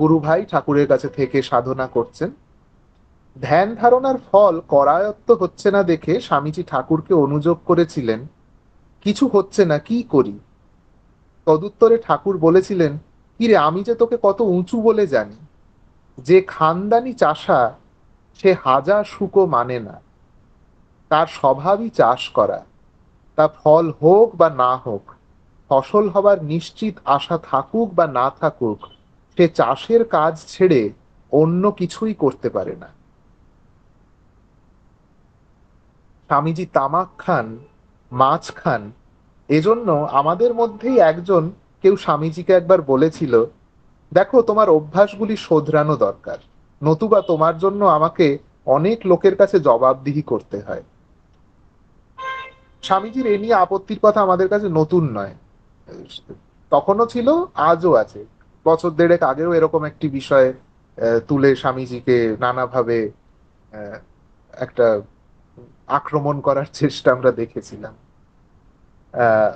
গুরু ভাই, ঠাকুরের কাছে থেকে সাধনা করছেন। ধ্যান ধারণার ফল করায়ত্ত হচ্ছে না দেখে স্বামীজি ঠাকুরকে অনুযোগ করেছিলেন, কিছু হচ্ছে না, কি করি। তদুত্তরে ঠাকুর বলেছিলেন, কিরে আমি যে তোকে কত উঁচু বলে জানি, যে খানদানি চাষা সে হাজার শুকো মানে না, তার স্বভাবই চাষ করা, তা ফল হোক বা না হোক, ফসল হবার নিশ্চিত আশা থাকুক বা না থাকুক, সে চাষের কাজ ছেড়ে অন্য কিছুই করতে পারে না। স্বামীজি তামাক খান, মাছ খান, এজন্য আমাদের মধ্যেই একজন কেউ স্বামীজিকে একবার বলেছিল, দেখো তোমার অভ্যাসগুলি শোধরানো দরকার, নতুবা তোমার জন্য আমাকে অনেক লোকের কাছে জবাবদিহি করতে হয়। স্বামীজির এ নিয়ে আপত্তির কথা আমাদের কাছে নতুন নয়, তখনও ছিল, আজও আছে। বছর দেড়েক আগেও এরকম একটি বিষয় তুলে স্বামীজিকে নানাভাবে আহ, একটা আক্রমণ করার চেষ্টা আমরা দেখেছিলাম। আহ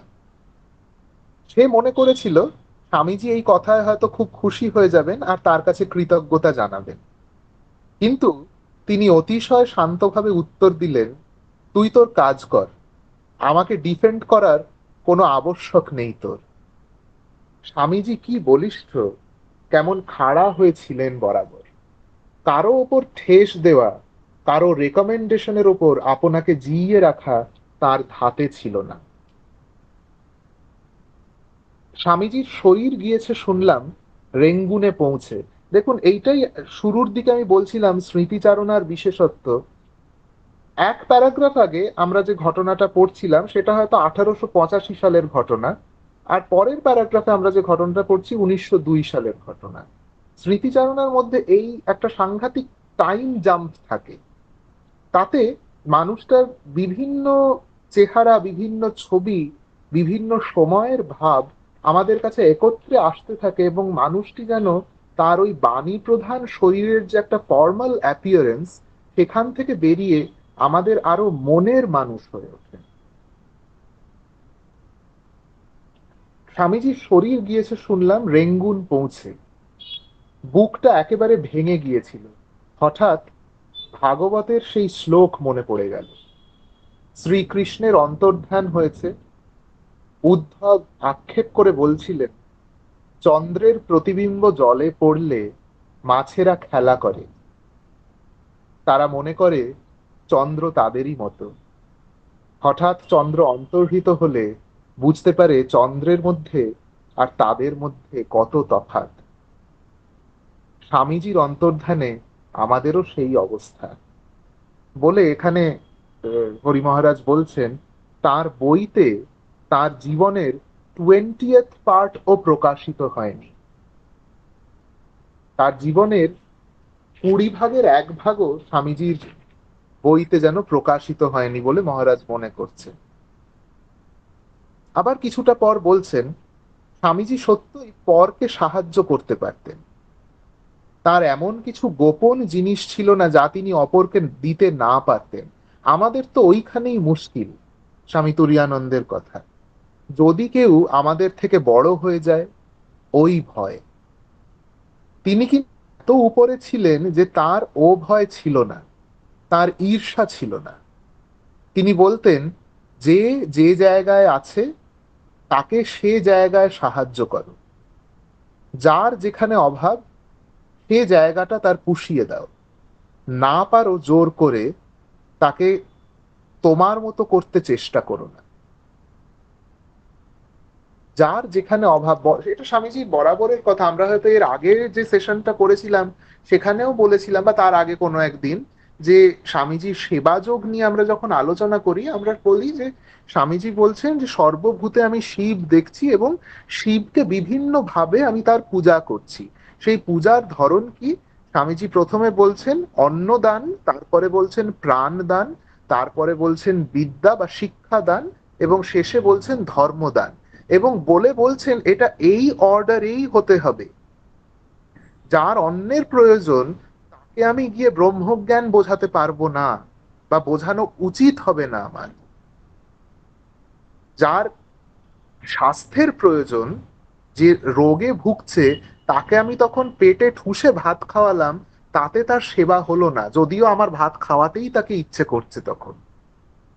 সে মনে করেছিল স্বামীজি এই কথায় হয়তো খুব খুশি হয়ে যাবেন আর তার কাছে কৃতজ্ঞতা জানাবেন, কিন্তু তিনি অতিশয় শান্তভাবে উত্তর দিলেন, তুই তোর কাজ কর, আমাকে ডিফেন্ড করার কোনো আবশ্যক নেই তোর। স্বামীজি কি বলিষ্ঠ, কেমন খাড়া হয়েছিলেন বরাবর। কারো ওপর ঠেস দেওয়া, কারো রেকমেন্ডেশনের ওপর আপনাকে জিইয়ে রাখা তার ধাতে ছিল না। স্বামীজির শরীর গিয়েছে শুনলাম রেঙ্গুনে পৌঁছে। দেখুন, এইটাই শুরুর দিকে আমি বলছিলাম স্মৃতিচারণার বিশেষত্ব। এক প্যারাগ্রাফ আগে আমরা যে ঘটনাটা পড়ছিলাম সেটা হয়তো 1885 সালের ঘটনা, আর পরের প্যারাগ্রাফে আমরা যে ঘটনাটা পড়ছি 1902 সালের ঘটনা। স্মৃতিচারণার মধ্যে এই একটা সাংঘাতিক টাইম জাম্প থাকে। তাতে মানুষটার বিভিন্ন চেহারা, বিভিন্ন ছবি, বিভিন্ন সময়ের ভাব আমাদের কাছে একত্রে আসতে থাকে, এবং মানুষটি যেন তার ওই বাণী প্রধান শরীরের যে একটা ফর্মাল অ্যাপিয়ারেন্স, সেখান থেকে বেরিয়ে আমাদের আরো মনের মানুষ হয়ে ওঠে। স্বামীজির শরীর গিয়েছে শুনলাম রেঙ্গুন পৌঁছে। বুকটা একেবারে ভেঙে গিয়েছিল। হঠাৎ ভাগবতের সেই শ্লোক মনে পড়ে গেল। শ্রীকৃষ্ণের অন্তর্ধান হয়েছে। উদ্ধব আক্ষেপ করে বলছিলেন, চন্দ্রের প্রতিবিম্ব জলে পড়লে মাছেরা খেলা করে, তারা মনে করে চন্দ্র তাদেরই মতো। হঠাৎ চন্দ্র অন্তর্হিত হলে বুঝতে পারে চন্দ্রের মধ্যে আর তাদের মধ্যে কত তফাৎ। স্বামীজির অন্তর্ধানে আমাদেরও সেই অবস্থা বলে এখানে হরি মহারাজ বলছেন তার বইতে তার জীবনের 20th পার্ট ও প্রকাশিত হয়নি। তার জীবনের 20 ভাগের 1 ভাগও স্বামীজির বইতে যেন প্রকাশিত হয়নি বলে মহারাজ মনে করছে। আবার কিছুটা পর বলছেন, স্বামীজি সত্যই পরকে সাহায্য করতে পারতেন। তার এমন কিছু গোপন জিনিস ছিল না যা তিনি অপরকে দিতে না পারতেন। আমাদের তো ওইখানেই মুশকিল। স্বামী তুরীয়ানন্দের কথা, যদি কেউ আমাদের থেকে বড় হয়ে যায়, ওই ভয়। তিনি কি এত উপরে ছিলেন যে তার ও ভয় ছিল না, তার ঈর্ষা ছিল না। তিনি বলতেন, যে যে জায়গায় আছে তাকে সে জায়গায় সাহায্য করো, যার যেখানে অভাব সে জায়গাটা তার পুষিয়ে দাও, না পারো জোর করে তাকে তোমার মতো করতে চেষ্টা করো না। যার যেখানে অভাব, এটা স্বামীজি বরাবরের কথা। আমরা হয়তো এর আগে যে সেশনটা করেছিলাম সেখানেও বলেছিলাম, বা তার আগে কোনো একদিন, যে স্বামীজির সেবা যোগ নিয়ে আমরা যখন আলোচনা করি আমরা বলি যে স্বামীজি বলছেন যে সর্বভূতে আমি শিব দেখছি এবং শিবকে বিভিন্ন ভাবে আমি তার পূজা করছি। সেই পূজার ধরন কি? স্বামীজি প্রথমে বলছেন অন্নদান, তারপরে বলছেন প্রাণ দান, তারপরে বলছেন বিদ্যা বা শিক্ষা দান, এবং শেষে বলছেন ধর্মদান। এবং বলে বলছেন এটা এই অর্ডারেই হতে হবে। যার অন্যের প্রয়োজন তাকে আমি গিয়ে ব্রহ্মজ্ঞান বোঝাতে পারবো না, বা বোঝানো উচিত হবে না আমার। যার স্বাস্থ্যের প্রয়োজন, যে রোগে ভুগছে, তাকে আমি তখন পেটে ঠুসে ভাত খাওয়ালাম, তাতে তার সেবা হলো না, যদিও আমার ভাত খাওয়াতেই তাকে ইচ্ছে করছে। তখন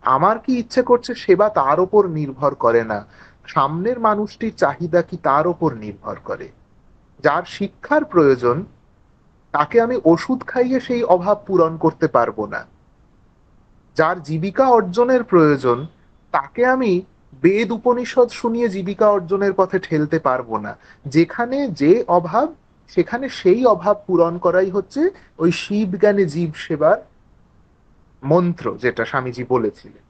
আমার কি ইচ্ছে করছে সেবা তার উপর নির্ভর করে না, সামনের মানুষটির চাহিদা কি তার উপর নির্ভর করে। যার শিক্ষার প্রয়োজন তাকে আমি ওষুধ খাইয়ে সেই অভাব পূরণ করতে পারবো না। যার জীবিকা অর্জনের প্রয়োজন তাকে আমি বেদ উপনিষদ শুনিয়ে জীবিকা অর্জনের পথে ঠেলতে পারবো না। যেখানে যে অভাব, সেখানে সেই অভাব পূরণ করাই হচ্ছে ওই শিব জ্ঞানে জীব সেবার মন্ত্র, যেটা স্বামীজি বলেছিলেন।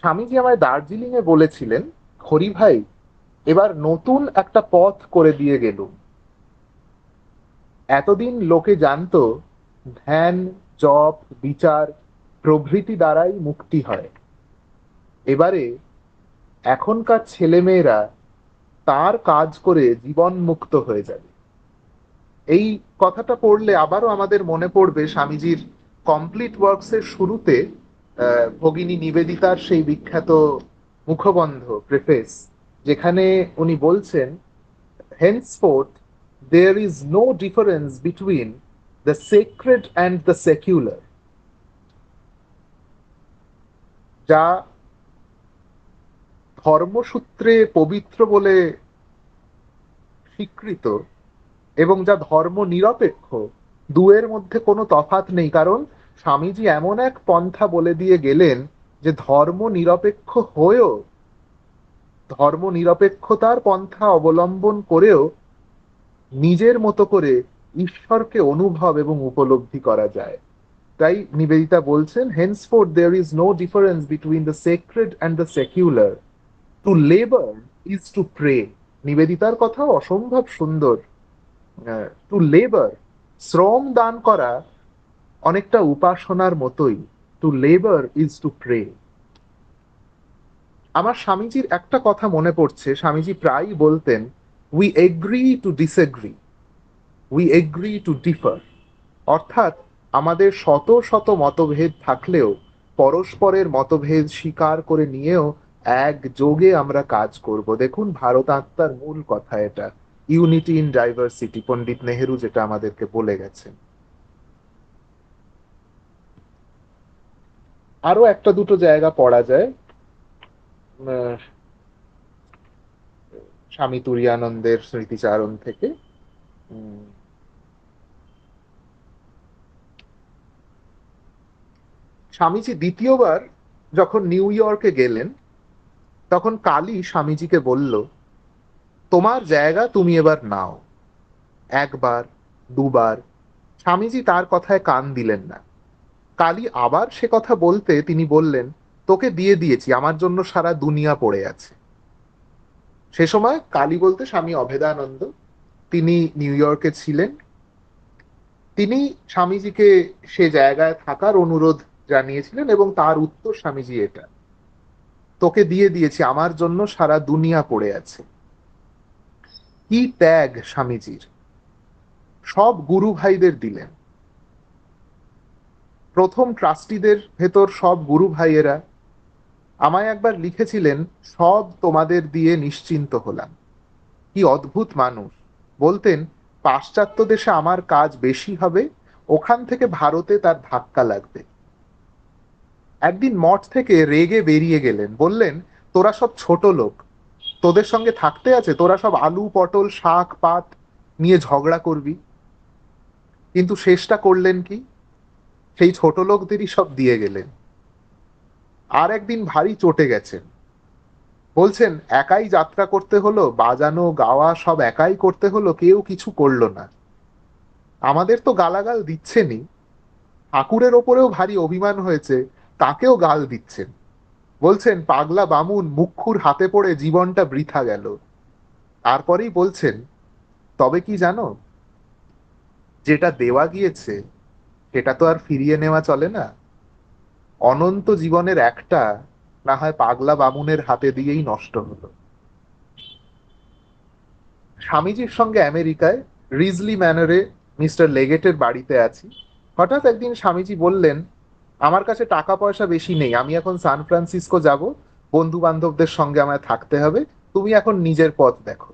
স্বামীজি আমায় দার্জিলিং এ বলেছিলেন, হরি ভাই, এবার নতুন একটা পথ করে দিয়ে গেল। এতদিন লোকে জানতো ধ্যান, জপ, বিচার প্রভৃতি দ্বারাই মুক্তি হয়। এবারে এখনকার ছেলেমেয়েরা তার কাজ করে জীবন মুক্ত হয়ে যাবে। এই কথাটা পড়লে আবারও আমাদের মনে পড়বে স্বামীজির কমপ্লিট ওয়ার্কস এর শুরুতে ভগিনী নিবেদিতার সেই বিখ্যাত মুখবন্ধ প্রেফেস, যেখানে উনি বলছেন, henceforth there is no difference between the sacred and the secular, যা ধর্মসূত্রে পবিত্র বলে স্বীকৃত এবং যা ধর্ম নিরপেক্ষ, দুয়ের মধ্যে কোনো তফাৎ নেই। কারণ স্বামীজি এমন এক পন্থা বলে দিয়ে গেলেন যে ধর্ম নিরপেক্ষ হয়েও, ধর্ম নিরপেক্ষতার পন্থা অবলম্বন করেও নিজের মতো করে ঈশ্বরকে অনুভব এবং উপলব্ধি করা যায়। তাই নিবেদিতা বলছেন, henceforth there is no difference between the sacred and the secular, to labour is to pray. নিবেদিতার কথা অসম্ভব সুন্দর। টু লেবার, শ্রম দান করা অনেকটা উপাসনার মতোই। To labour is to pray. আমার স্বামীজির একটা কথা মনে পড়ছে, স্বামীজি প্রায়ই বলতেন, we agree to disagree, we agree to differ. অর্থাৎ আমাদের শত শত মতভেদ থাকলেও পরস্পরের মতভেদ স্বীকার করে নিয়েও একযোগে আমরা কাজ করব। দেখুন ভারত আত্মার মূল কথা এটা, ইউনিটি ইন ডাইভার্সিটি, পণ্ডিত নেহেরু যেটা আমাদেরকে বলে গেছেন। আরো একটা দুটো জায়গা পড়া যায় স্বামী তুরীয়ানন্দের স্মৃতিচারণ থেকে। উম, স্বামীজি দ্বিতীয়বার যখন নিউ ইয়র্কে গেলেন, তখন কালী স্বামীজিকে বলল, তোমার জায়গা তুমি এবার নাও। একবার, দুবার স্বামীজি তার কথায় কান দিলেন না। কালী আবার সে কথা বলতে তিনি বললেন, তোকে দিয়ে দিয়েছি, আমার জন্য সারা দুনিয়া পড়ে আছে। সে সময় কালী বলতে স্বামী অভেদানন্দ, তিনি নিউ ইয়র্কে ছিলেন। তিনি স্বামীজিকে সে জায়গায় থাকার অনুরোধ জানিয়েছিলেন এবং তার উত্তর স্বামীজি এটা, তোকে দিয়ে দিয়েছি, আমার জন্য সারা দুনিয়া পড়ে আছে। কি ত্যাগ স্বামীজির! সব গুরু ভাইদের দিলেন, প্রথম ট্রাস্টিদের ভেতর সব গুরু ভাইয়েরা। আমায় একবার লিখেছিলেন, সব তোমাদের দিয়ে নিশ্চিন্ত হলাম। কি অদ্ভুত মানুষ! বলতেন, পাশ্চাত্য দেশে আমার কাজ বেশি হবে, ওখান থেকে ভারতে তার ধাক্কা লাগবে। একদিন মঠ থেকে রেগে বেরিয়ে গেলেন, বললেন, তোরা সব ছোট লোক, তোদের সঙ্গে থাকতে আছে, তোরা সব আলু পটল শাক পাত নিয়ে ঝগড়া করবি। কিন্তু শেষটা করলেন কি? সেই ছোট লোকদেরই সব দিয়ে গেলেন। আর একদিন ভারী চটে গেছেন, বলছেন, একাই যাত্রা করতে হলো, বাজানো গাওয়া সব একাই করতে হলো, কেউ কিছু করলো না। আমাদের তো গালাগাল দিচ্ছেনই, ঠাকুরের ওপরেও ভারী অভিমান হয়েছে, তাকেও গাল দিচ্ছেন। বলছেন, পাগলা বামুন মুখ্যুর হাতে পড়ে জীবনটা বৃথা গেল। তারপরেই বলছেন, তবে কি জানো, যেটা দেওয়া গিয়েছে সেটা তো আর ফিরিয়ে নেওয়া চলে না। অনন্ত জীবনের একটা না হয় পাগলা বামুনের হাতে দিয়েই নষ্ট হলো। স্বামীজির সঙ্গে আমেরিকায় রিজলি ম্যানরে মিস্টার লেগেটের বাড়িতে আছি। হঠাৎ একদিন স্বামীজি বললেন, আমার কাছে টাকা পয়সা বেশি নেই, আমি এখন সান ফ্রান্সিসকো যাব, বন্ধু বান্ধবদের সঙ্গে আমায় থাকতে হবে, তুমি এখন নিজের পথ দেখো।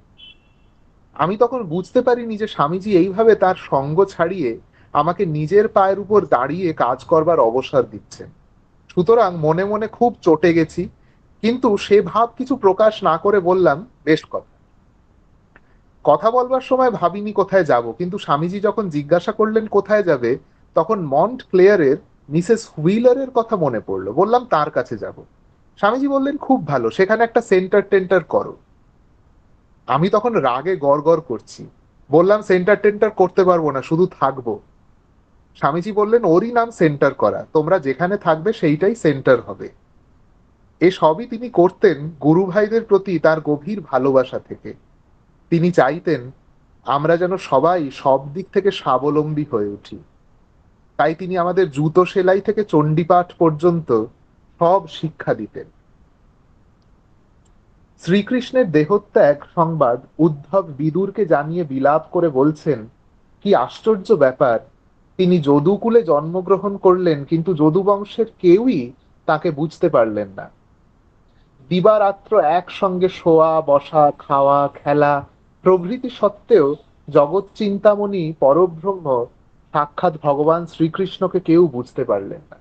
আমি তখন বুঝতে পারিনি যে স্বামীজি এইভাবে তার সঙ্গ ছাড়িয়ে আমাকে নিজের পায়ের উপর দাঁড়িয়ে কাজ করবার অবসর দিচ্ছেন। সুতরাং মনে মনে খুব চটে গেছি, কিন্তু সে ভাব কিছু প্রকাশ না করে বললাম, বেশ কথা। কথা বলবার সময় ভাবিনি কোথায় যাব, কিন্তু স্বামীজি যখন জিজ্ঞাসা করলেন কোথায় যাবে, তখন মন্ট ক্লেয়ারের মিসেস হুইলারের কথা মনে পড়লো। বললাম, তার কাছে যাব। স্বামীজি বললেন, খুব ভালো, সেখানে একটা সেন্টার টেন্টার করো। আমি তখন রাগে গড় করছি, বললাম, সেন্টার টেন্টার করতে পারবো না, শুধু থাকবো। স্বামীজি বললেন, ওরই নাম সেন্টার করা, তোমরা যেখানে থাকবে সেইটাই সেন্টার হবে। এ সবই তিনি করতেন গুরু ভাইদের প্রতি তার গভীর ভালোবাসা থেকে। তিনি চাইতেন আমরা যেন সবাই সব দিক থেকে স্বাবলম্বী হয়ে উঠি। তাই তিনি আমাদের জুতো সেলাই থেকে চণ্ডীপাঠ পর্যন্ত সব শিক্ষা দিতেন। শ্রীকৃষ্ণের দেহত্যাগ সংবাদ উদ্ধব বিদুরকে জানিয়ে বিলাপ করে বলছেন, কি আশ্চর্য ব্যাপার, তিনি যদুকুলে জন্মগ্রহণ করলেন, কিন্তু যদু বংশের কেউই তাকে বুঝতে পারলেন না। দিবারাত্র একসঙ্গে শোয়া বসা খাওয়া খেলা প্রভৃতি সত্ত্বেও জগৎ চিন্তামণি পরব্রহ্ম সাক্ষাৎ ভগবান শ্রীকৃষ্ণকে কেউ বুঝতে পারলেন না।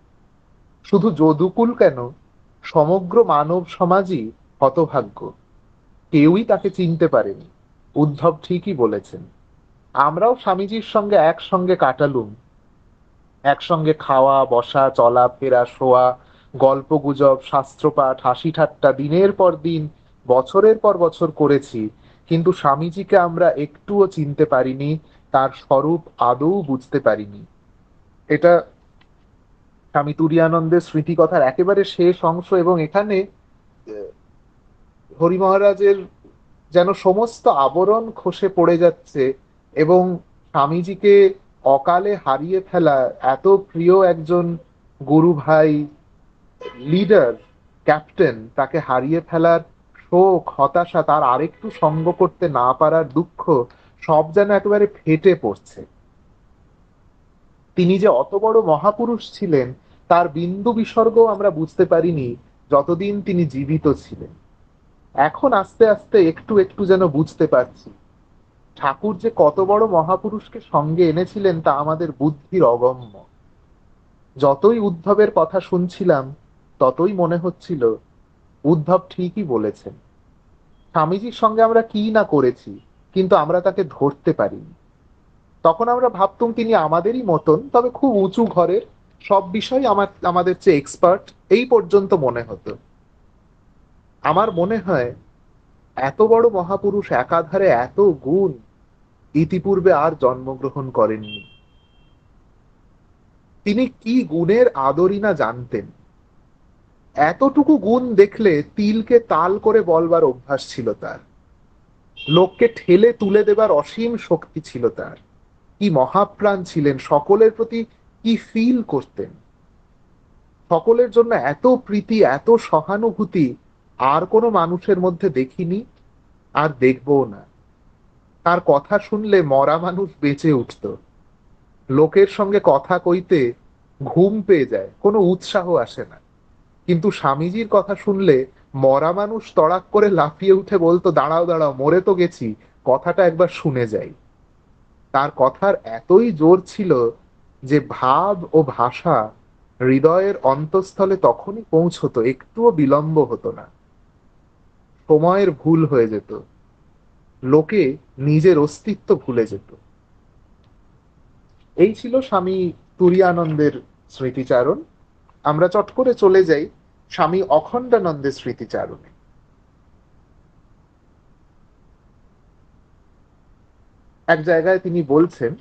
শুধু যদুকুল কেন, সমগ্র মানব সমাজই হতভাগ্য, কেউই তাকে চিনতে পারেনি। উদ্ধব ঠিকই বলেছেন, আমরাও স্বামীজির সঙ্গে একসঙ্গে কাটালুম, একসঙ্গে খাওয়া বসা চলা ফেরা শোয়া, গল্প গুজব শাস্ত্রপাঠ হাসি ঠাট্টা দিনের পর দিন বছরের পর বছর করেছি, কিন্তু স্বামীজিকে আমরা একটুও চিনতে পারিনি, তার স্বরূপ আদৌ বুঝতে পারিনি। এটা স্বামী তুরীয়ানন্দের স্মৃতিকথার একেবারে শেষ অংশ, এবং এখানে হরি মহারাজের যেন সমস্ত আবরণ খসে পড়ে যাচ্ছে, এবং স্বামীজিকে অকালে হারিয়ে ফেলা এত প্রিয় একজন গুরু ভাই, লিডার, ক্যাপ্টেন, তাকে হারিয়ে ফেলার শোক হতাশা, তার আরেকটু সঙ্গ করতে না পারার দুঃখ, সব যেন একেবারে ফেটে পড়ছে। তিনি যে অত বড় মহাপুরুষ ছিলেন তার বিন্দু বিসর্গ আমরা বুঝতে পারিনি যতদিন তিনি জীবিত ছিলেন। এখন আস্তে আস্তে একটু একটু যেন বুঝতে পারছি ঠাকুর যে কত বড় মহাপুরুষকে সঙ্গে এনেছিলেন তা আমাদের বুদ্ধির অগম্য। যতই উদ্ধবের কথা শুনছিলাম ততই মনে হচ্ছিল উদ্ধব ঠিকই বলেছেন। স্বামীজির সঙ্গে আমরা কি না করেছি, কিন্তু আমরা তাকে ধরতে পারিনি। তখন আমরা ভাবতুম তিনি আমাদেরই মতন, তবে খুব উঁচু ঘরের, সব বিষয় আমাদের চেয়ে এক্সপার্ট, এই পর্যন্ত মনে হতো। আমার মনে হয় এত বড় মহাপুরুষ একাধারে এত গুণ ইতিপূর্বে আর জন্মগ্রহণ করেননি। তিনি কি গুণের আদরই না জানতেন। এতটুকু গুণ দেখলে তিলকে তাল করে বলবার অভ্যাস ছিল তার, লোককে ঠেলে তুলে দেবার অসীম শক্তি ছিল তার। কি মহাপ্রাণ ছিলেন, সকলের প্রতি কি ফিল করতেন, সকলের জন্য এত প্রীতি এত সহানুভূতি আর কোনো মানুষের মধ্যে দেখিনি, আর দেখবও না। তার কথা শুনলে মরা মানুষ বেঁচে উঠত, লোকের সঙ্গে কথা কইতে ঘুম পেয়ে যায়, কোনো উৎসাহ আসে না। কিন্তু স্বামীজির কথা শুনলে মরা মানুষ তড়াক করে লাফিয়ে উঠে বলতো, দাঁড়াও দাঁড়াও, মরে তো গেছি, কথাটা একবার শুনে যাই। তার কথার এতই জোর ছিল যে ভাব ও ভাষা হৃদয়ের অন্তঃস্থলে তখনই পৌঁছতো, একটুও বিলম্ব হতো না। সময়ের ভুল হয়ে যেত, লোকে নিজের অস্তিত্ব ভুলে যেত। এই ছিল স্বামী তুরীয়ানন্দের স্মৃতিচারণ। আমরা চট করে চলে যাই স্বামী অখণ্ডানন্দের স্মৃতিচারণে। এক জায়গায় তিনি বলছেন,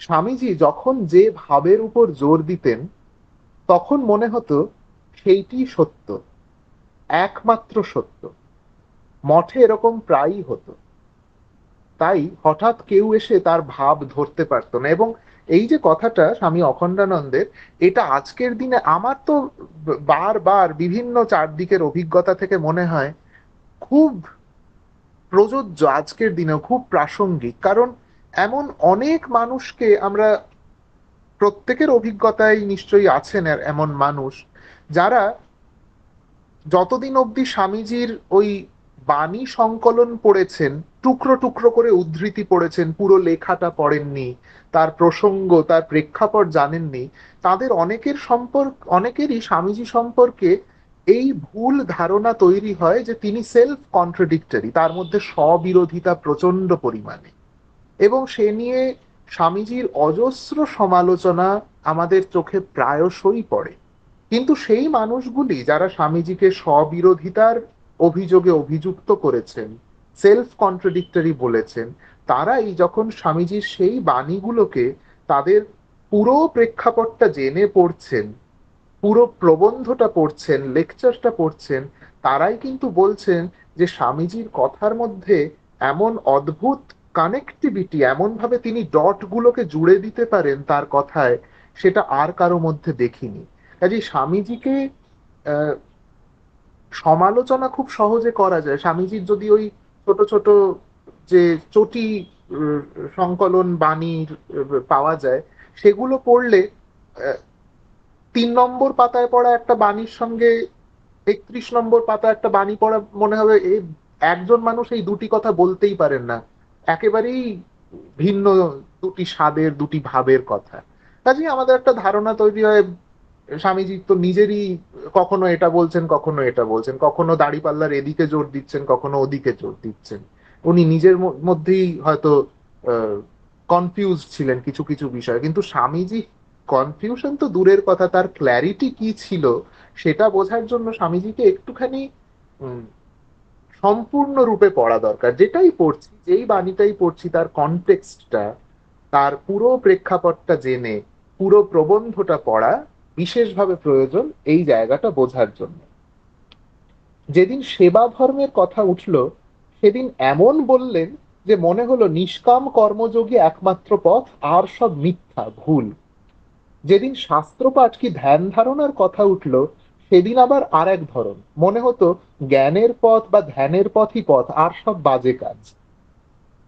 স্বামীজি যখন যে ভাবের উপর জোর দিতেন তখন মনে হতো সেইটি সত্য, একমাত্র সত্য। মঠে এরকম প্রায়ই হতো, তাই হঠাৎ কেউ এসে তার ভাব ধরতে পারতো না। এবং এই যে কথাটা স্বামী অখণ্ডানন্দের, এটা আজকের দিনে আমার তো বারবার বিভিন্ন চারদিকের অভিজ্ঞতা থেকে মনে হয় খুব প্রযোজ্য, আজকের দিনেও খুব প্রাসঙ্গিক। কারণ এমন অনেক মানুষকে আমরা, প্রত্যেকের অভিজ্ঞতায় নিশ্চয়ই আছেন এমন মানুষ, যারা যতদিন অবধি স্বামীজির ওই বাণী সংকলন পড়েছেন, টুকরো টুকরো করে উদ্ধৃতি পড়েছেন, পুরো লেখাটা পড়েননি, তার প্রসঙ্গ তার প্রেক্ষাপট জানেননি, তাদের অনেকেরই স্বামীজি সম্পর্কে এই ভুল ধারণা তৈরি হয় যে তিনি সেলফ কন্ট্রাডিক্টরি, তার মধ্যে স্ববিরোধিতা প্রচন্ড পরিমাণে। এবং সে নিয়ে স্বামীজির অজস্র সমালোচনা আমাদের চোখে প্রায়শই পড়ে। কিন্তু সেই মানুষগুলি যারা স্বামীজিকে স্ববিরোধিতার অভিযোগে অভিযুক্ত করেছেন, সেলফ কন্ট্রাডিক্টরি বলেছেন, তারাই যখন স্বামীজির সেই বাণীগুলোকে তাদের পুরো প্রেক্ষাপটটা জেনে পড়ছেন, পুরো প্রবন্ধটা পড়ছেন, লেকচারটা পড়ছেন, তারাই কিন্তু বলছেন যে স্বামীজির কথার মধ্যে এমন অদ্ভুত কানেক্টিভিটি, এমন ভাবে তিনি ডট গুলোকে জুড়ে দিতে পারেন তার কথায়, সেটা আর কারো মধ্যে দেখিনি। কাজে স্বামীজিকে আহ, সমালোচনা খুব সহজে করা যায়। স্বামীজির যদি ওই ছোট ছোট যে চটি উম, সংকলন বাণীর পাওয়া যায়, সেগুলো পড়লে 3 নম্বর পাতায় পড়া একটা বাণীর সঙ্গে 31 নম্বর পাতা একটা বাণী পড়া মনে হবে এই একজন মানুষ এই দুটি কথা বলতেই পারেন না, একেবারেই ভিন্ন দুটি স্বাদের দুটি ভাবের কথা। কাজেই আমাদের একটা ধারণা তৈরি হয় স্বামীজি তো নিজেরই কখনো এটা বলছেন কখনো এটা বলছেন, কখনো দাড়িপাল্লার এদিকে জোর দিচ্ছেন কখনো ওদিকে জোর দিচ্ছেন। উনি নিজের মধ্যেই হয়তো কনফিউজ ছিলেন কিছু কিছু বিষয়, কিন্তু স্বামীজি কনফিউশন তো দূরের কথা, তার ক্ল্যারিটি কি ছিল সেটা বোঝার জন্য স্বামীজিকে একটুখানি উম, সম্পূর্ণরূপে পড়া দরকার। যেটাই পড়ছি, যেই বাণীটাই পড়ছি, তার কনটেক্সটটা, তার পুরো প্রেক্ষাপটটা জেনে পুরো প্রবন্ধটা পড়া বিশেষভাবে প্রয়োজন এই জায়গাটা বোঝার জন্য। যেদিন সেবা ধর্মের কথা উঠল সেদিন এমন বললেন যে মনে হলো নিষ্কাম কর্মযোগী একমাত্র পথ, আর সব মিথ্যা ভুল। যেদিন শাস্ত্রপাঠ কি ধ্যান ধারণার কথা উঠল সেদিন আবার আর এক ধরন, মনে হতো জ্ঞানের পথ বা ধ্যানের পথই পথ, আর সব বাজে কাজ।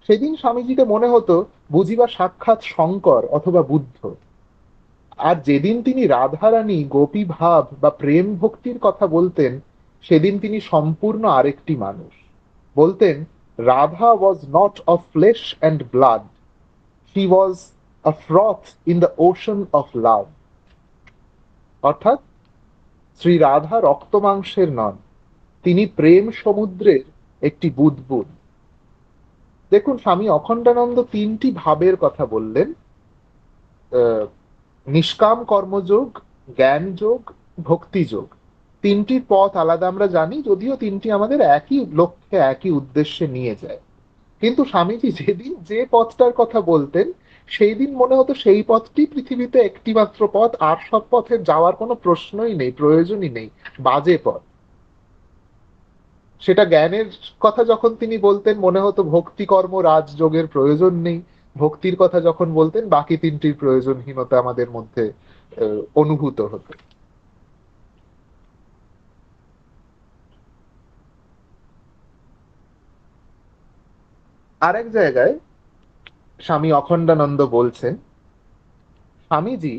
সেদিন স্বামীজিকে মনে হতো বুঝিবা সাক্ষাৎ শঙ্কর অথবা বুদ্ধ। আর যেদিন তিনি রাধারানী গোপী ভাব বা প্রেম ভক্তির কথা বলতেন সেদিন তিনি সম্পূর্ণ আরেকটি মানুষ। বলতেন Radha was not of flesh and blood, she was a froth in the ocean of love. অর্থাৎ শ্রী রাধা রক্ত মাংসের নন, তিনি প্রেম সমুদ্রের একটি বুদবুদ। দেখুন, স্বামী অখণ্ডানন্দ তিনটি ভাবের কথা বললেন, আহ, নিষ্কাম কর্মযোগ, জ্ঞান যোগ, ভক্তি যোগ। তিনটির পথ আলাদা আমরা জানি, যদিও তিনটি আমাদের একই লক্ষ্যে একই উদ্দেশ্যে নিয়ে যায়। কিন্তু স্বামীজি যেদিন যে পথটার কথা বলতেন সেই দিন মনে হতো সেই পথটি পৃথিবীতে একটি মাত্র পথ, আর সব পথে যাওয়ার কোনো প্রশ্নই নেই, প্রয়োজনই নেই, বাজে পথ। সেটা জ্ঞানের কথা যখন তিনি বলতেন মনে হতো ভক্তি কর্ম রাজযোগের প্রয়োজন নেই, ভক্তির কথা যখন বলতেন বাকি তিনটির প্রয়োজনহীনতা আমাদের মধ্যে অনুভূত হতো। আরেক জায়গায় স্বামী অখণ্ডানন্দ বলছেন স্বামীজি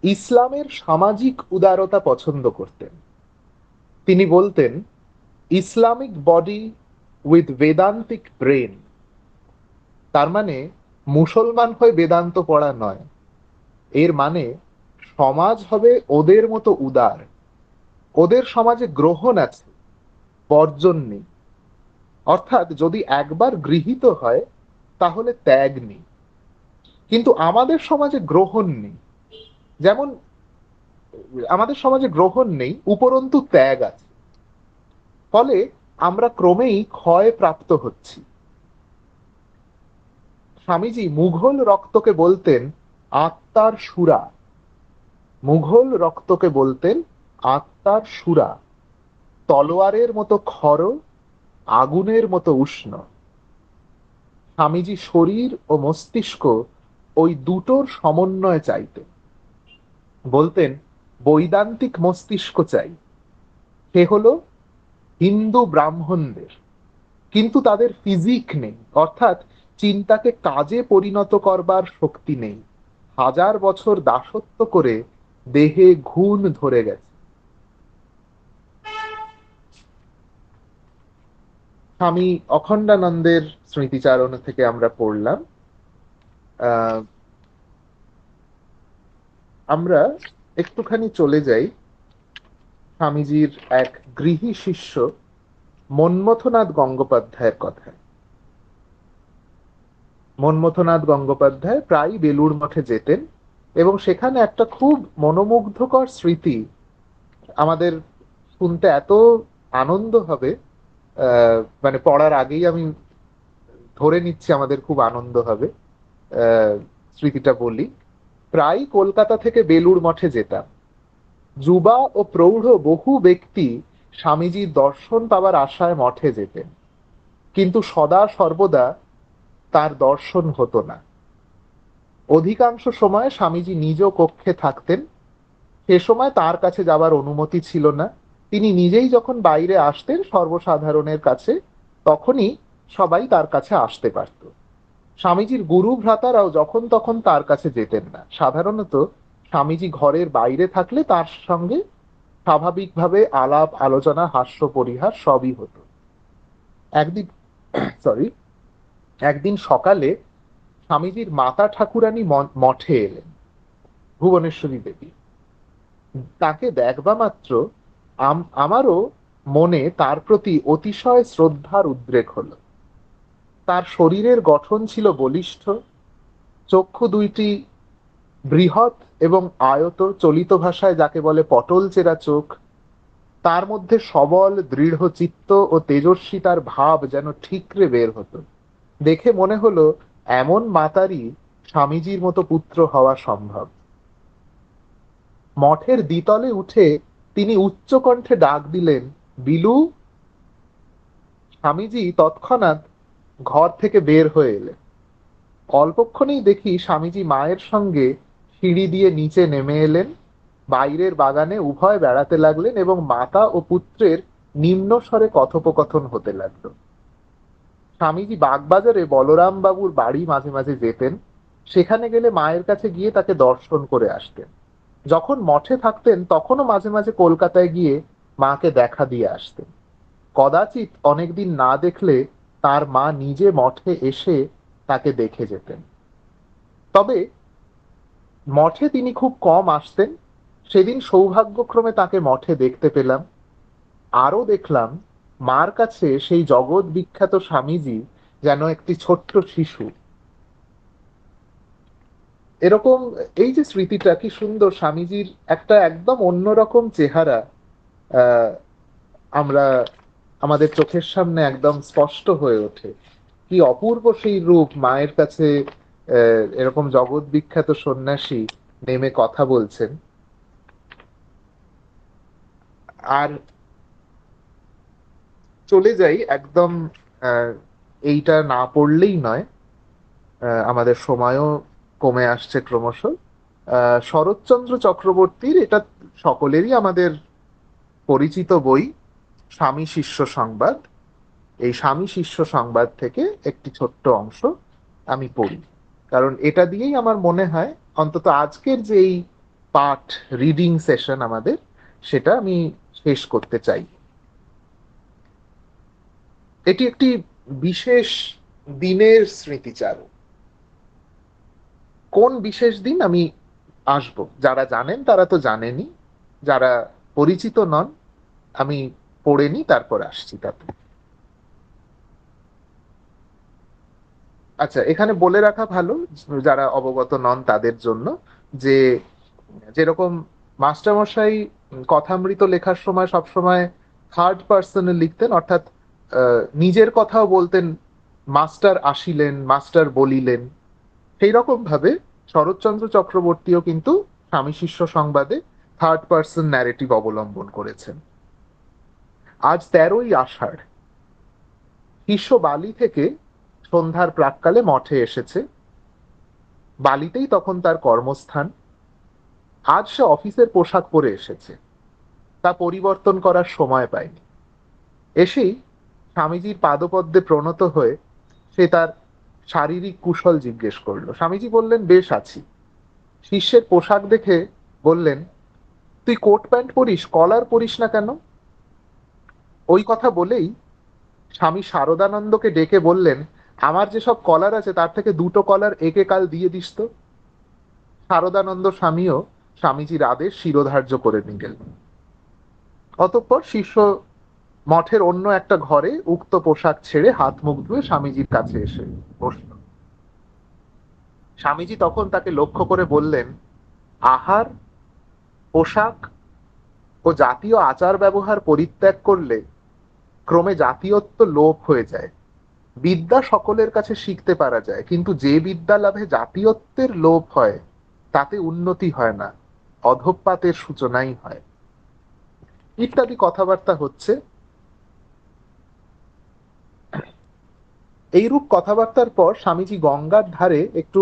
ইসলামের সামাজিক উদারতা পছন্দ করতেন। তিনি বলতেন ইসলামিক বডি উইথ বেদান্তিক ব্রেন। তার মানে মুসলমান হয়ে বেদান্ত পড়া নয়, এর মানে সমাজ হবে ওদের মতো উদার, ওদের সমাজে গ্রহণ আছে, বর্জন নেই। অর্থাৎ যদি একবার গৃহীত হয় তাহলে ত্যাগ নেই, কিন্তু আমাদের সমাজে গ্রহণ নেই। যেমন আমাদের সমাজে গ্রহণ নেই উপরন্তু ত্যাগ আছে, ফলে আমরা ক্রমেই ক্ষয় প্রাপ্ত হচ্ছি। স্বামীজি মুঘল রক্তকে বলতেন আত্মার সুরা, মুঘল রক্তকে বলতেন আত্মার সুরা, তলোয়ারের মতো খর, আগুনের মতো উষ্ণ। স্বামীজি শরীর ও মস্তিষ্ক ওই দুটোর সমন্বয় চাইতেন। বলতেন বৈদান্তিক মস্তিষ্ক চাই, সে হলো হিন্দু ব্রাহ্মণদের, কিন্তু তাদের ফিজিক নেই, অর্থাৎ চিন্তাকে কাজে পরিণত করবার শক্তি নেই। 1000 বছর দাসত্ব করে দেহে ঘুণ ধরে গেছে। স্বামী অখণ্ডানন্দের স্মৃতিচারণ থেকে আমরা পড়লাম। আহ আমরা একটুখানি চলে যাই স্বামীজির এক গৃহী শিষ্য মন্মথনাথ গঙ্গোপাধ্যায়ের কথায়। মন্মথনাথ গঙ্গোপাধ্যায় প্রায় বেলুড় মঠে যেতেন এবং সেখানে একটা খুব মনোমুগ্ধকর স্মৃতি আমাদের শুনতে এত আনন্দ হবে, মানে পড়ার আগেই আমি ধরে নিচ্ছি আমাদের খুব আনন্দ হবে। স্মৃতিটা বলি, প্রায় কলকাতা থেকে বেলুড় মঠে যেতাম। যুবা ও প্রৌঢ় বহু ব্যক্তি স্বামীজির দর্শন পাবার আশায় মঠে যেতেন, কিন্তু সদা সর্বদা তার দর্শন হতো না। অধিকাংশ সময় স্বামীজি নিজ কক্ষে থাকতেন, সে সময় তার কাছে যাবার অনুমতি ছিল না। তিনি নিজেই যখন বাইরে আসতেন সর্বসাধারণের কাছে, তখনই সবাই তার কাছে আসতে পারত। স্বামীজির গুরু ভ্রাতারাও যখন তখন তার কাছে যেতেন না। সাধারণত স্বামীজি ঘরের বাইরে থাকলে তার সঙ্গে স্বাভাবিকভাবে আলাপ আলোচনা হাস্য পরিহাস সবই হতো। একদিন সরি একদিন সকালে স্বামীজির মাতা ঠাকুরানী মঠে এলেন, ভুবনেশ্বরী দেবী। তাকে দেখবা মাত্র আমারও মনে তার প্রতি অতিশয় শ্রদ্ধার উদ্রেক হলো। তার শরীরের গঠন ছিল বলিষ্ঠ, চক্ষু দুইটি বৃহৎ এবং আয়ত, চলিত ভাষায় যাকে বলে পটল চেরা চোখ। তার মধ্যে সবল দৃঢ় চিত্ত ও তেজস্বী তার ভাব যেন ঠিকরে বের হতো। দেখে মনে হলো এমন মাতারই স্বামীজির মতো পুত্র হওয়া সম্ভব। মঠের দ্বিতলে উঠে তিনি উচ্চকণ্ঠে ডাক দিলেন, বিলু। স্বামীজি তৎক্ষণাৎ ঘর থেকে বের হয়ে এলেন। অল্পক্ষণেই দেখি স্বামীজি মায়ের সঙ্গে সিঁড়ি দিয়ে নিচে নেমে এলেন। বাইরের বাগানে উভয় বেড়াতে লাগলেন এবং মাতা ও পুত্রের নিম্ন স্বরে কথোপকথন হতে লাগলো। স্বামীজি বাগবাজারে বলরাম বাবুর বাড়ি মাঝে মাঝে যেতেন। সেখানে গেলে মায়ের কাছে গিয়ে তাকে দর্শন করে আসতেন। যখন মঠে থাকতেন তখনও মাঝে মাঝে কলকাতায় গিয়ে মাকে দেখা দিয়ে আসতেন। কদাচিৎ অনেকদিন না দেখলে তার মা নিজে মঠে এসে তাকে দেখে যেতেন। তবে মঠে তিনি খুব কম আসতেন। সেদিন সৌভাগ্যক্রমে তাকে মঠে দেখতে পেলাম। আরো দেখলাম মার কাছে সেই জগৎ বিখ্যাত স্বামীজি যেন একটি ছোট্ট শিশু। এরকম এই যে স্মৃতিটা কি সুন্দর, স্বামীজির একটা একদম অন্যরকম চেহারা আহ আমরা আমাদের চোখের সামনে একদম স্পষ্ট হয়ে ওঠে। কি অপূর্ব সেই রূপ মায়ের কাছে। এরকম জগৎ বিখ্যাত সন্ন্যাসী নেমে কথা বলছেন। আর চলে যাই একদম, আহ, এইটা না পড়লেই নয়। আমাদের সময়ও কমে আসছে ক্রমশ। শরৎচন্দ্র চক্রবর্তীর এটা সকলেরই আমাদের পরিচিত বই, স্বামী শিষ্য সংবাদ। এই স্বামী শিষ্য সংবাদ থেকে একটি ছোট্ট অংশ আমি পড়ি, কারণ এটা দিয়েই আমার মনে হয় অন্তত আজকের যে এই পাঠ রিডিং সেশন আমাদের, সেটা আমি শেষ করতে চাই। এটি একটি বিশেষ দিনের স্মৃতিচারণ। কোন বিশেষ দিন আমি আসব, যারা জানেন তারা তো জানেনই, যারা পরিচিত নন আমি পড়ে নি তারপর আসছি তাতে। আচ্ছা, এখানে বলে রাখা ভালো যারা অবগত নন তাদের জন্য, যে যেরকম মাস্টারমশাই কথামৃত লেখার সময় সবসময় থার্ড পার্সনে লিখতেন, অর্থাৎ নিজের কথাও বলতেন, মাস্টার আসিলেন, মাস্টার বলিলেন। সেই রকম ভাবে শরৎচন্দ্র চক্রবর্তীও কিন্তু স্বামী শিষ্য সংবাদে থার্ড পার্সন ন্যারেটিভ অবলম্বন করেছেন। আজ 13ই আষাঢ়। শিষ্য বালি থেকে সন্ধ্যার প্রাক্কালে মঠে এসেছে। বালিতেই তখন তার কর্মস্থান। আজ সে অফিসের পোশাক পরে এসেছে, তা পরিবর্তন করার সময় পায়নি। এসেই স্বামীজির পাদপদ্মে প্রণত হয়ে সে তার শারীরিক কুশল জিজ্ঞেস করলো। স্বামীজি বললেন, বেশ আছি। শিষ্যের পোশাক দেখে বললেন, তুই কোট প্যান্ট পরিস, কলার পরিস না কেন? ওই কথা বলেই স্বামী শারদানন্দকে ডেকে বললেন, আমার যেসব কলার আছে তার থেকে দুটো কলার একে কাল দিয়ে দিস তো। শারদানন্দ স্বামীও স্বামীজির আদেশ শিরোধার্য করে নিলেন। অতঃপর শিষ্য মঠের অন্য একটা ঘরে উক্ত পোশাক ছেড়ে হাত মুখ ধুয়ে স্বামীজির কাছে এসে বসল। স্বামীজি তখন তাকে লক্ষ্য করে বললেন, আহার, পোশাক ও জাতীয় আচার ব্যবহার পরিত্যাগ করলে ক্রমে জাতীয়ত্ব লোপ হয়ে যায়। বিদ্যা সকলের কাছে শিখতে পারা যায়, কিন্তু যে বিদ্যা লাভে জাতীয়ত্বের লোপ হয় তাতে উন্নতি হয় না, অধঃপাতের সূচনাই হয়। ইত্যাদি কথাবার্তা হচ্ছে। এইরূপ কথাবার্তার পর স্বামীজি গঙ্গার ধারে একটু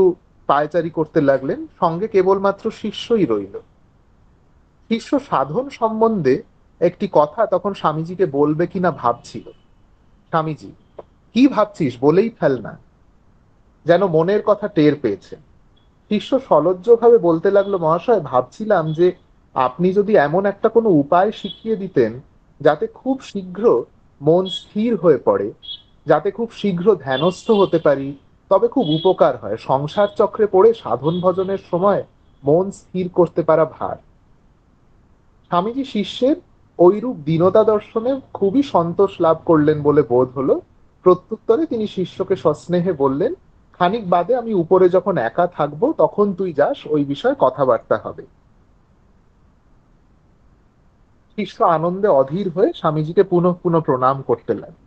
পায়চারি করতে লাগলেন। সঙ্গে কেবলমাত্র শিষ্যই রইল। শিষ্য সাধন সম্বন্ধে একটি কথা তখন স্বামীজিকে বলবে কিনা ভাবছিল। স্বামীজি, কি ভাবছিস, বলেই ফেল না। যেন মনের কথা টের পেয়েছে। শিষ্য সলজ্জ ভাবে বলতে লাগলো, মহাশয়, ভাবছিলাম যে আপনি যদি এমন একটা কোনো উপায় শিখিয়ে দিতেন যাতে খুব শীঘ্র মন স্থির হয়ে পড়ে, যাতে খুব শীঘ্র ধ্যানস্থ হতে পারি, তবে খুব উপকার হয়। সংসার চক্রে পড়ে সাধন ভজনের সময় মন স্থির করতে পারা ভার। স্বামীজি শিষ্যের ঐরূপ দীনতা দর্শনে খুবই সন্তোষ লাভ করলেন বলে বোধ হলো। প্রত্যুত্তরে তিনি শিষ্যকে সস্নেহে বললেন, খানিক বাদে আমি উপরে যখন একা থাকবো তখন তুই যাস, ওই বিষয়ে কথাবার্তা হবে। শিষ্য আনন্দে অধীর হয়ে স্বামীজিকে পুনঃ পুনঃ প্রণাম করতে লাগল।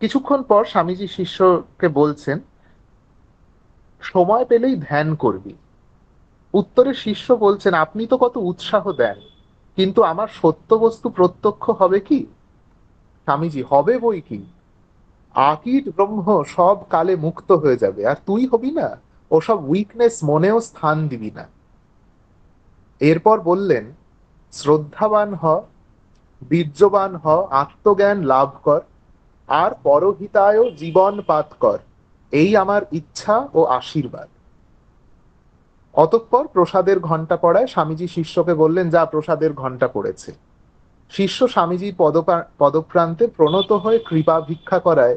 কিছুক্ষণ পর স্বামীজি শিষ্যকে বলছেন, সময় পেলেই ধ্যান করবি। উত্তরে শিষ্য বলছেন, আপনি তো কত উৎসাহ দেন, কিন্তু আমার সত্য বস্তু প্রত্যক্ষ হবে কি? স্বামীজি, হবে বই কি। আকীট ব্রহ্ম সব কালে মুক্ত হয়ে যাবে, আর তুই হবি না। ওসব উইকনেস মনেও স্থান দিবি না। এরপর বললেন, শ্রদ্ধাবান হ, বীর্যবান হ, আত্মজ্ঞান লাভ কর, আর পরহিতায় জীবন পাত কর, এই আমার ইচ্ছা ও আশীর্বাদ। অতঃপর প্রসাদের ঘণ্টা পড়ায় স্বামীজি শিষ্যকে বললেন, যা প্রসাদের ঘণ্টা পড়েছে। শিষ্য স্বামীজির পদপ্রান্তে প্রণত হয়ে কৃপা ভিক্ষা করায়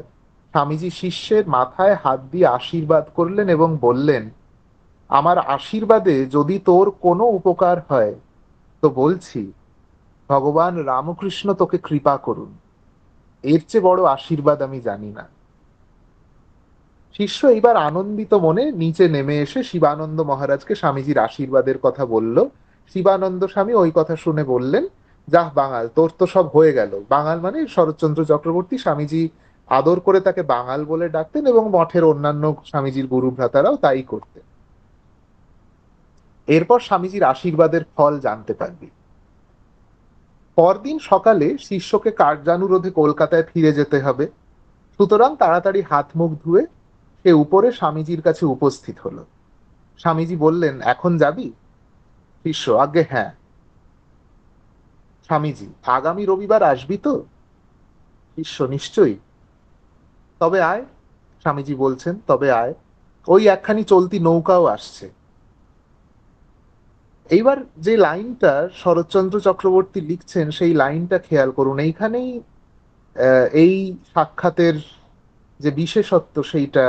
স্বামীজি শিষ্যের মাথায় হাত দিয়ে আশীর্বাদ করলেন এবং বললেন, আমার আশীর্বাদে যদি তোর কোনো উপকার হয় তো বলছি, ভগবান রামকৃষ্ণ তোকে কৃপা করুন। এর চেয়ে বড় আশীর্বাদ আমি জানি না। শিষ্য এইবার আনন্দিত মনে নিচে নেমে এসে শিবানন্দ মহারাজকে স্বামীজির আশীর্বাদের কথা বলল। শিবানন্দ স্বামী ওই কথা শুনে বললেন, যাহ বাঙাল, তোর তো সব হয়ে গেল। বাঙাল মানে শরৎচন্দ্র চক্রবর্তী। স্বামীজি আদর করে তাকে বাঙাল বলে ডাকতেন এবং মঠের অন্যান্য স্বামীজির গুরু ভ্রাতারাও তাই করতেন। এরপর স্বামীজির আশীর্বাদের ফল জানতে পারবি। পরদিন সকালে শিষ্যকে কার্যানুরোধে কলকাতায় ফিরে যেতে হবে, সুতরাং তাড়াতাড়ি হাত মুখ ধুয়ে সে উপরে স্বামীজির কাছে উপস্থিত হলো। স্বামীজি বললেন, এখন যাবি? শিষ্য, আজ্ঞে হ্যাঁ। স্বামীজি, আগামী রবিবার আসবি তো? শিষ্য, নিশ্চয়ই। তবে আয়। স্বামীজি বলছেন, তবে আয়, ওই একখানি চলতি নৌকাও আসছে। এইবার যে লাইনটা শরৎচন্দ্র চক্রবর্তী লিখছেন সেই লাইনটা খেয়াল করুন। এইখানেই এই সাক্ষাতের যে বিশেষত্ব সেইটা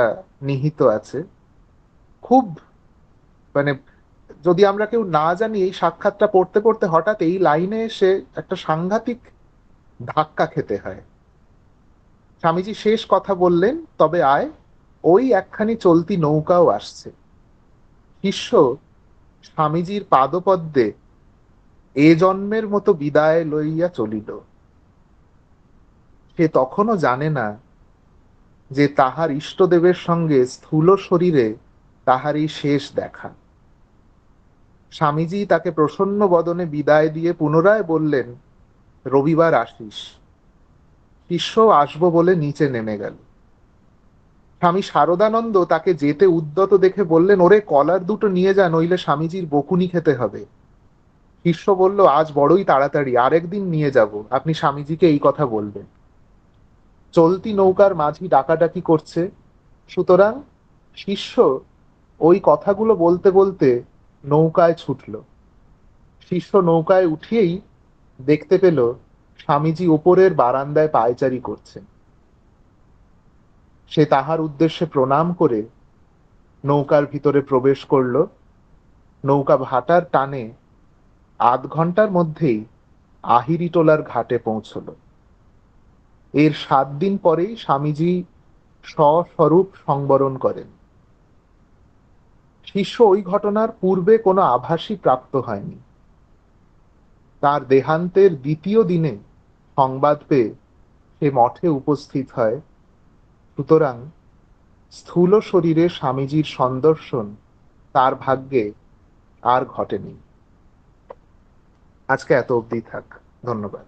নিহিত আছে। খুব মানে, যদি আমরা কেউ না জানি, এই সাক্ষাৎটা পড়তে পড়তে হঠাৎ এই লাইনে এসে একটা সাংঘাতিক ধাক্কা খেতে হয়। স্বামীজি শেষ কথা বললেন, তবে আয়, ওই একখানি চলতি নৌকাও আসছে। শিষ্য স্বামীজির পাদপদ্মে এ জন্মের মতো বিদায় লইয়া চলিল। সে তখনও জানে না যে তাহার ইষ্টদেবের সঙ্গে স্থূল শরীরে তাহারই শেষ দেখা। স্বামীজি তাকে প্রসন্ন বদনে বিদায় দিয়ে পুনরায় বললেন, রবিবার আসিস। শিষ্য আসবো বলে নিচে নেমে গেল। স্বামী শারদানন্দ তাকে যেতে উদ্যত দেখে বললেন, ওরে কলার দুটো নিয়ে যান, নইলে স্বামীজির বকুনি খেতে হবে। শিষ্য বলল, আজ বড়ই তাড়াতাড়ি, আরেকদিন নিয়ে যাব, আপনি স্বামীজিকে এই কথা বলবেন। চলতি নৌকার মাঝি ডাকাডাকি করছে, সুতরাং শিষ্য ওই কথাগুলো বলতে বলতে নৌকায় ছুটল। শিষ্য নৌকায় উঠিয়েই দেখতে পেল স্বামীজি উপরের বারান্দায় পায়চারি করছেন। সে তাহার উদ্দেশ্যে প্রণাম করে নৌকার ভিতরে প্রবেশ করল। নৌকা ভাটার টানে আধ ঘন্টার মধ্যেই আহিরিটোলার ঘাটে পৌঁছল। এর 7 দিন পরেই স্বামীজি স্বস্বরূপ সংবরণ করেন। শিষ্য ওই ঘটনার পূর্বে কোনো আভাসই প্রাপ্ত হয়নি। তার দেহান্তের দ্বিতীয় দিনে সংবাদ পেয়ে সে মঠে উপস্থিত হয়। সুতরাং স্থূল শরীরে স্বামীজির সন্দর্শন তার ভাগ্যে আর ঘটেনি। আজকে এত অবধি থাক। ধন্যবাদ।